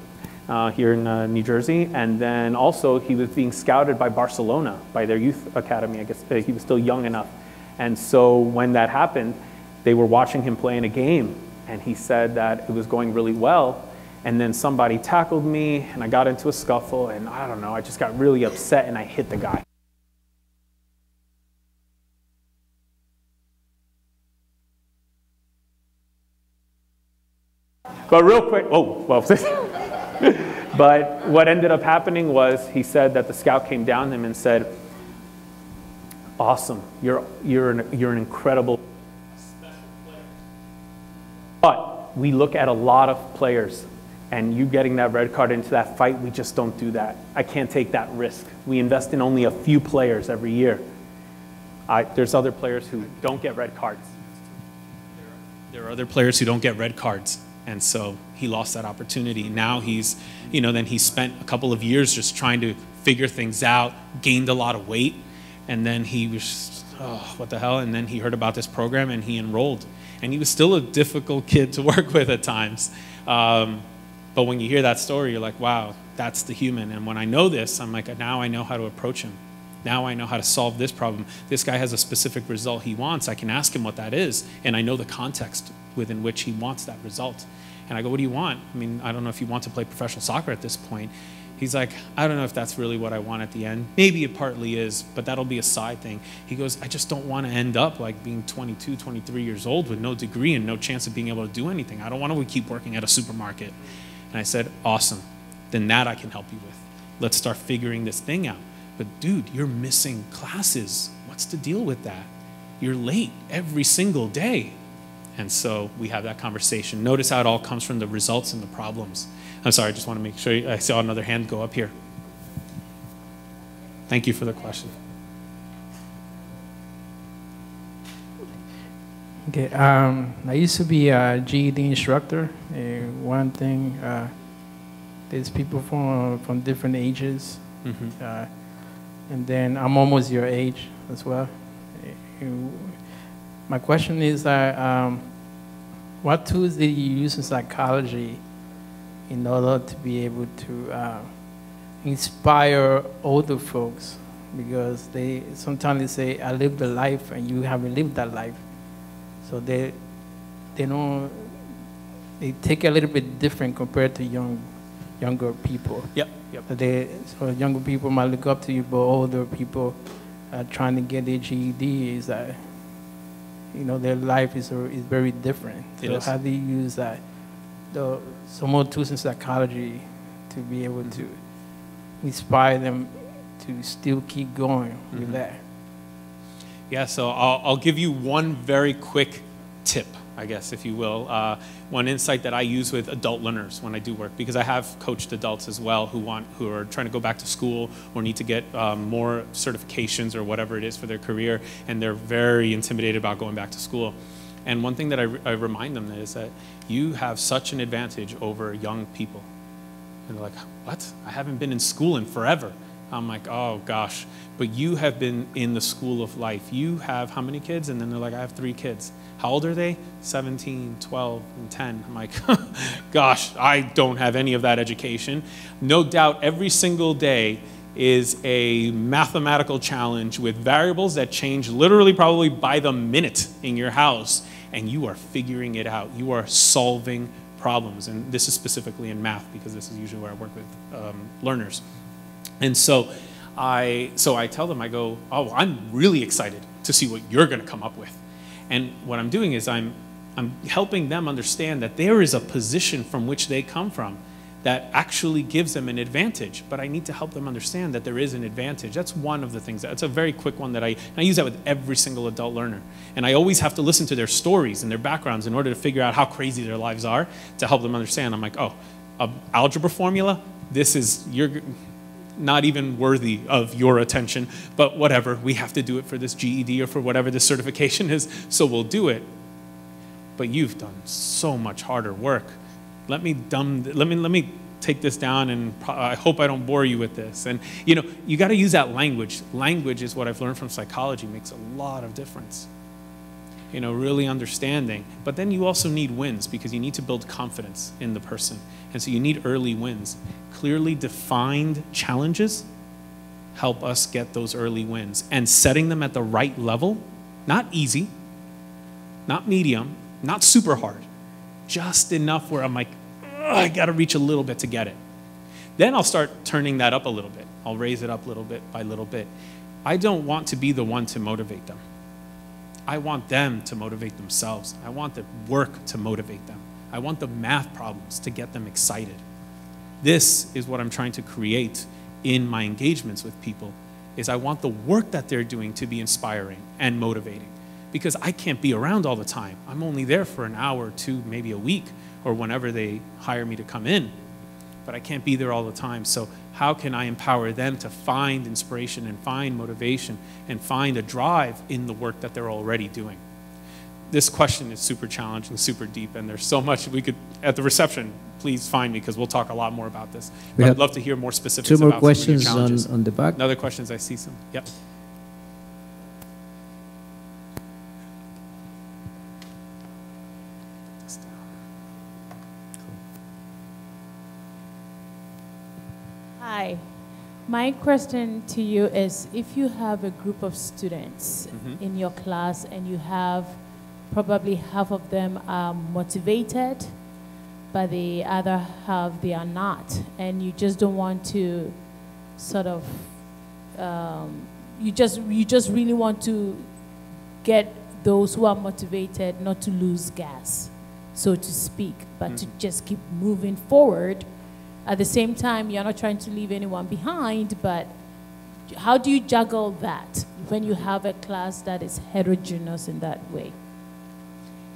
S2: here in New Jersey. And then also he was being scouted by Barcelona, by their youth academy. I guess he was still young enough. And so when that happened, they were watching him play in a game, and he said that it was going really well. And then somebody tackled me, and I got into a scuffle, and I don't know, I just got really upset, and I hit the guy. But real quick, oh, well. But what ended up happening was he said that the scout came down to him and said, awesome, you're an incredible special player. But we look at a lot of players, and you getting that red card into that fight, we just don't do that. I can't take that risk. We invest in only a few players every year. There's other players who don't get red cards.
S5: There are other players who don't get red cards. And so he lost that opportunity. Now he's, you know, then he spent a couple of years just trying to figure things out, gained a lot of weight, and then he was just, oh, what the hell? And then he heard about this program and he enrolled. And he was still a difficult kid to work with at times. But when you hear that story, you're like, wow, that's the human. And when I know this, I'm like, now I know how to approach him. Now I know how to solve this problem. This guy has a specific result he wants. I can ask him what that is, and I know the context within which he wants that result. And I go, what do you want? I mean, I don't know if you want to play professional soccer at this point. He's like, I don't know if that's really what I want at the end. Maybe it partly is, but that'll be a side thing. He goes, I just don't want to end up like being 22, 23 years old with no degree and no chance of being able to do anything. I don't want to keep working at a supermarket. And I said, awesome. Then that I can help you with. Let's start figuring this thing out. But dude, you're missing classes. What's the deal with that? You're late every single day. And so we have that conversation. Notice how it all comes from the results and the problems. I'm sorry, I just want to make sure. I saw another hand go up here. Thank you for the question.
S6: Okay, I used to be a GED instructor. One thing, there's people from different ages.
S5: Mm-hmm.
S6: And then I'm almost your age as well. My question is that what tools did you use in psychology in order to be able to inspire older folks? Because sometimes they say, I lived a life and you haven't lived that life. So they take a little bit different compared to younger people.
S5: Yep.
S6: So younger people might look up to you, but older people trying to get their GED is that, you know, their life is very different. So how do you use that? Some more tools in psychology to be able to inspire them to still keep going with that?
S5: Yeah, so I'll give you one very quick tip, I guess, if you will. One insight that I use with adult learners when I do work, because I have coached adults as well who are trying to go back to school or need to get more certifications or whatever it is for their career, and they're very intimidated about going back to school. And one thing that I remind them is that you have such an advantage over young people. And they're like, what? I haven't been in school in forever. I'm like, oh gosh, but you have been in the school of life. You have how many kids? And then they're like, I have 3 kids. How old are they? 17, 12, and 10. I'm like, gosh, I don't have any of that education. No doubt every single day is a mathematical challenge with variables that change literally probably by the minute in your house, and you are figuring it out. You are solving problems, and this is specifically in math because this is usually where I work with learners. And so I tell them, I go, oh, I'm really excited to see what you're going to come up with. And what I'm doing is I'm helping them understand that there is a position from which they come from that actually gives them an advantage. But I need to help them understand that there is an advantage. That's one of the things. That's a very quick one that I use that with every single adult learner. And I always have to listen to their stories and their backgrounds in order to figure out how crazy their lives are to help them understand. I'm like, oh, algebra formula, you're not even worthy of your attention, but whatever, we have to do it for this GED or for whatever this certification is, so we'll do it. But you've done so much harder work. Let me take this down, and I hope I don't bore you with this. And you got to use that language. Language is what I've learned from psychology, makes a lot of difference. Really understanding. But then you also need wins, because you need to build confidence in the person. And so you need early wins. Clearly defined challenges help us get those early wins. And setting them at the right level, not easy, not medium, not super hard, just enough where I'm like, I got to reach a little bit to get it. Then I'll start turning that up a little bit. I'll raise it up little bit by little bit. I don't want to be the one to motivate them. I want them to motivate themselves. I want the work to motivate them. I want the math problems to get them excited. This is what I'm trying to create in my engagements with people, is I want the work that they're doing to be inspiring and motivating, because I can't be around all the time. I'm only there for an hour or 2, maybe a week, or whenever they hire me to come in, but I can't be there all the time. So how can I empower them to find inspiration and find motivation and find a drive in the work that they're already doing? This question is super challenging, super deep, and there's so much we could, at the reception, please find me, because we'll talk a lot more about this. But I'd love to hear more specifics
S1: 2 more
S5: about
S1: questions
S5: some of your challenges.
S1: on the back.
S5: Other questions, I see some. Yep.
S7: Hi. My question to you is, if you have a group of students in your class and you have probably half of them are motivated, but the other half they are not, and you just don't want to sort of, you just really want to get those who are motivated not to lose gas, so to speak, but to just keep moving forward. At the same time, you're not trying to leave anyone behind, but how do you juggle that when you have a class that is heterogeneous in that way?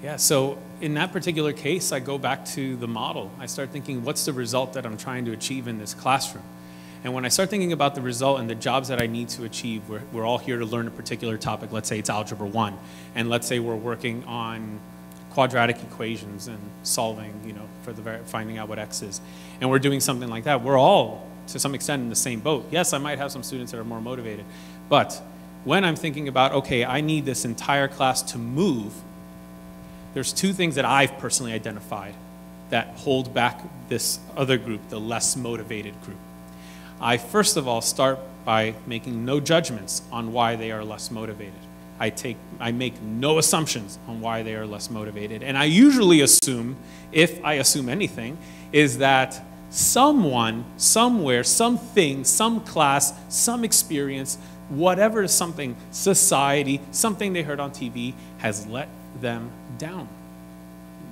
S5: Yeah, so in that particular case, I go back to the model. I start thinking, what's the result that I'm trying to achieve in this classroom? And when I start thinking about the result and the jobs that I need to achieve, we're all here to learn a particular topic. Let's say it's Algebra 1, and let's say we're working on quadratic equations and solving, for finding out what x is. And we're doing something like that. We're all, to some extent, in the same boat. Yes, I might have some students that are more motivated, but when I'm thinking about, okay, I need this entire class to move, there's 2 things that I've personally identified that hold back this other group, the less motivated group. I first of all start by making no judgments on why they are less motivated. I make no assumptions on why they are less motivated. And I usually assume, if I assume anything, is that someone, somewhere, something, some class, some experience, whatever is something, society, something they heard on TV has let them down.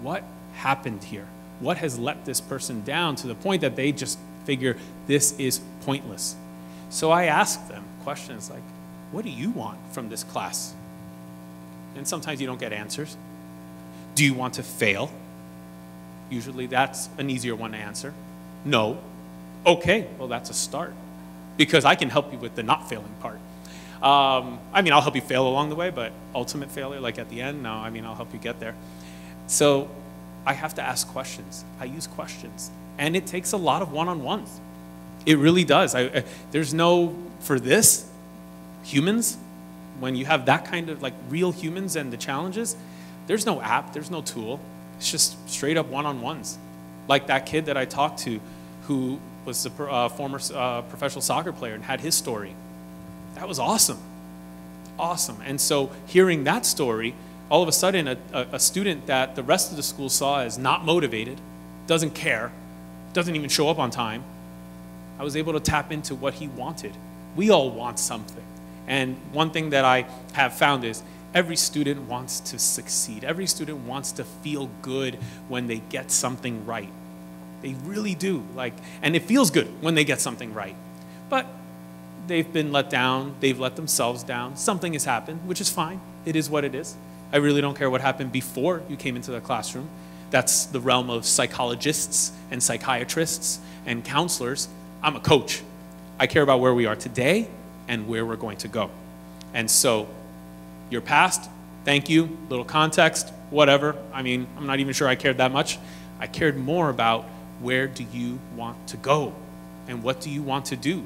S5: What happened here? What has let this person down to the point that they just figure this is pointless? So I ask them questions like, what do you want from this class? And sometimes you don't get answers. Do you want to fail? Usually that's an easier one to answer. No. Okay, well that's a start, because I can help you with the not failing part. I mean, I'll help you fail along the way, but ultimate failure, like at the end, no, I mean, I'll help you get there. So I have to ask questions. I use questions. And it takes a lot of one-on-ones. It really does. There's no, for this, humans, when you have that kind of like real humans and the challenges, there's no app, there's no tool. It's just straight up one-on-ones. Like that kid that I talked to who was a former professional soccer player and had his story. That was awesome. Awesome. And so hearing that story, all of a sudden a student that the rest of the school saw as not motivated, doesn't care, doesn't even show up on time, I was able to tap into what he wanted. We all want something. And one thing that I have found is every student wants to succeed. Every student wants to feel good when they get something right. They really do. And it feels good when they get something right. But they've been let down. They've let themselves down. Something has happened, which is fine. It is what it is. I really don't care what happened before you came into the classroom. That's the realm of psychologists and psychiatrists and counselors. I'm a coach. I care about where we are today and where we're going to go. And so your past, thank you, little context, whatever. I mean, I'm not even sure I cared that much. I cared more about where do you want to go and what do you want to do?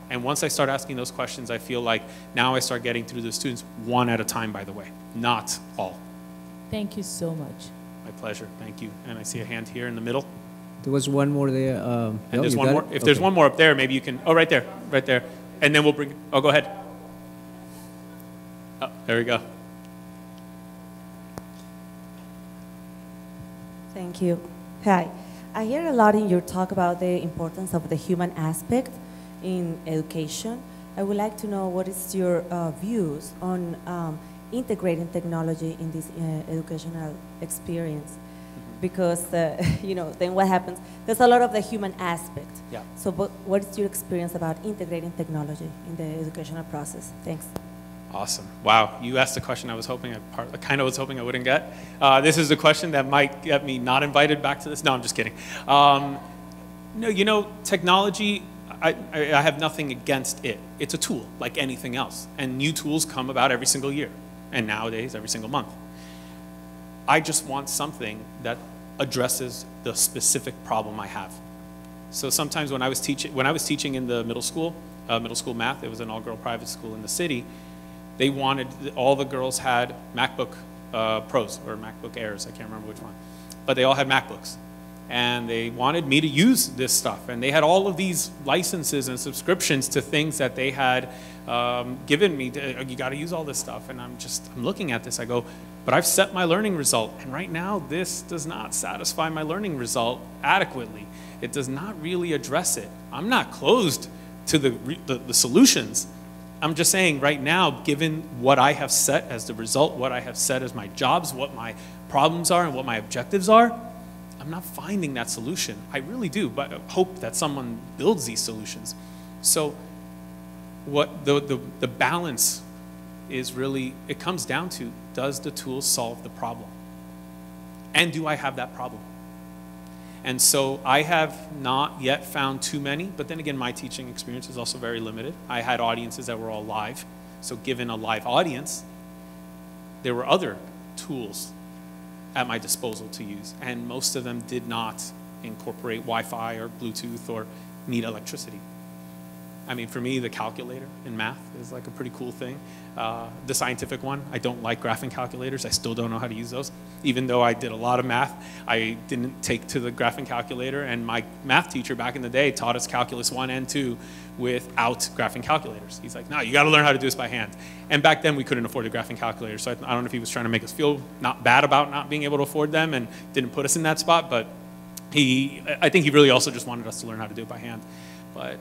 S5: And once I start asking those questions, I feel like now I start getting through the students one at a time, by the way, not all.
S7: Thank you so much.
S5: My pleasure, thank you. And I see a hand here in the middle.
S1: There was one more there.
S5: And there's one more. If there's one more up there, maybe you can, oh, right there, right there. And then we'll bring, oh, go ahead. Oh, there we go.
S8: Thank you. Hi. I hear a lot in your talk about the importance of the human aspect in education. I would like to know what is your views on integrating technology in this educational experience. Because, you know, then what happens? There's a lot of the human aspect.
S5: Yeah.
S8: So what is your experience about integrating technology in the educational process? Thanks.
S5: Awesome. Wow. You asked a question I was hoping, I kind of was hoping I wouldn't get. This is a question that might get me not invited back to this. No, I'm just kidding. No, you know, technology, I have nothing against it. It's a tool like anything else. And new tools come about every single year. And nowadays, every single month. I just want something that addresses the specific problem I have. So sometimes when I was teaching in the middle school math, it was an all-girl private school in the city, they wanted, all the girls had MacBook Pros or MacBook Airs, I can't remember which one, but they all had MacBooks. And they wanted me to use this stuff. And they had all of these licenses and subscriptions to things that they had given me. You got to use all this stuff. And I'm looking at this. I go, but I've set my learning result. And right now, this does not satisfy my learning result adequately. It does not really address it. I'm not closed to the solutions. I'm just saying right now, given what I have set as the result, what I have set as my jobs, what my problems are, and what my objectives are, I'm not finding that solution. I really do, but I hope that someone builds these solutions. So what the balance is really, it comes down to, does the tool solve the problem? And do I have that problem? And so I have not yet found too many, but then again, my teaching experience is also very limited. I had audiences that were all live. So given a live audience, there were other tools at my disposal to use, and most of them did not incorporate Wi-Fi or Bluetooth or need electricity. I mean, for me, the calculator in math is like a pretty cool thing. The scientific one, I don't like graphing calculators. I still don't know how to use those. Even though I did a lot of math, I didn't take to the graphing calculator, and my math teacher back in the day taught us calculus 1 and 2 without graphing calculators. He's like, no, you gotta learn how to do this by hand. And back then we couldn't afford a graphing calculator, so I don't know if he was trying to make us feel not bad about not being able to afford them and didn't put us in that spot, but I think he really also just wanted us to learn how to do it by hand. But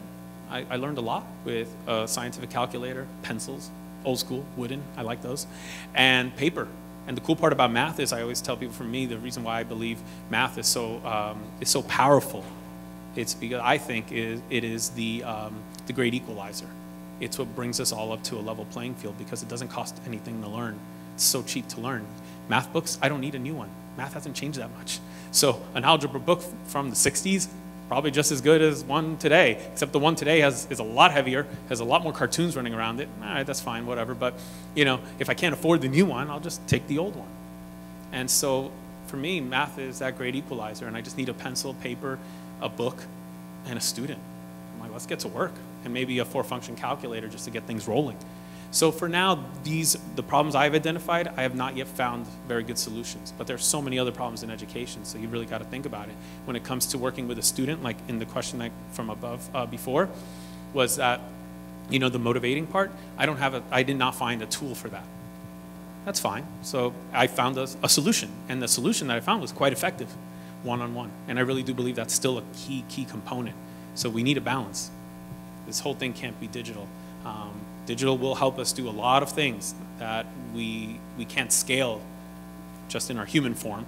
S5: I learned a lot with a scientific calculator, pencils, old school, wooden, I like those, and paper. And the cool part about math is I always tell people, for me, the reason why I believe math is so powerful, it's because I think it is the great equalizer. It's what brings us all up to a level playing field because it doesn't cost anything to learn. It's so cheap to learn. Math books, I don't need a new one. Math hasn't changed that much. So an algebra book from the 60s, probably just as good as one today, except the one today is a lot heavier, has a lot more cartoons running around it. All right, that's fine, whatever. But you know, if I can't afford the new one, I'll just take the old one. And so for me, math is that great equalizer, and I just need a pencil, paper, a book, and a student. I'm like, let's get to work, and maybe a 4-function calculator just to get things rolling. So for now, the problems I've identified, I have not yet found very good solutions. But there's so many other problems in education, so you really got to think about it. When it comes to working with a student, like in the question from above before, was that, you know, the motivating part, I did not find a tool for that. That's fine. So I found a solution, and the solution that I found was quite effective, one-on-one. And I really do believe that's still a key component. So we need a balance. This whole thing can't be digital. Digital will help us do a lot of things that we can't scale just in our human form.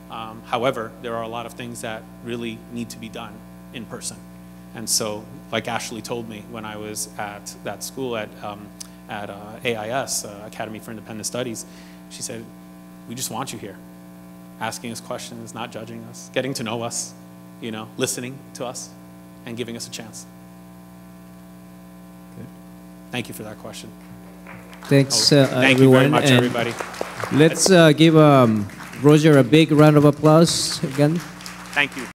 S5: However, there are a lot of things that really need to be done in person. And so, like Ashley told me when I was at that school at AIS, Academy for Independent Studies, she said, we just want you here, asking us questions, not judging us, getting to know us, you know, listening to us, and giving us a chance. Thank you for that question.
S1: Thanks,
S5: Thank
S1: everyone.
S5: you very much,
S1: and
S5: everybody.
S1: Let's give Roger a big round of applause again.
S5: Thank you.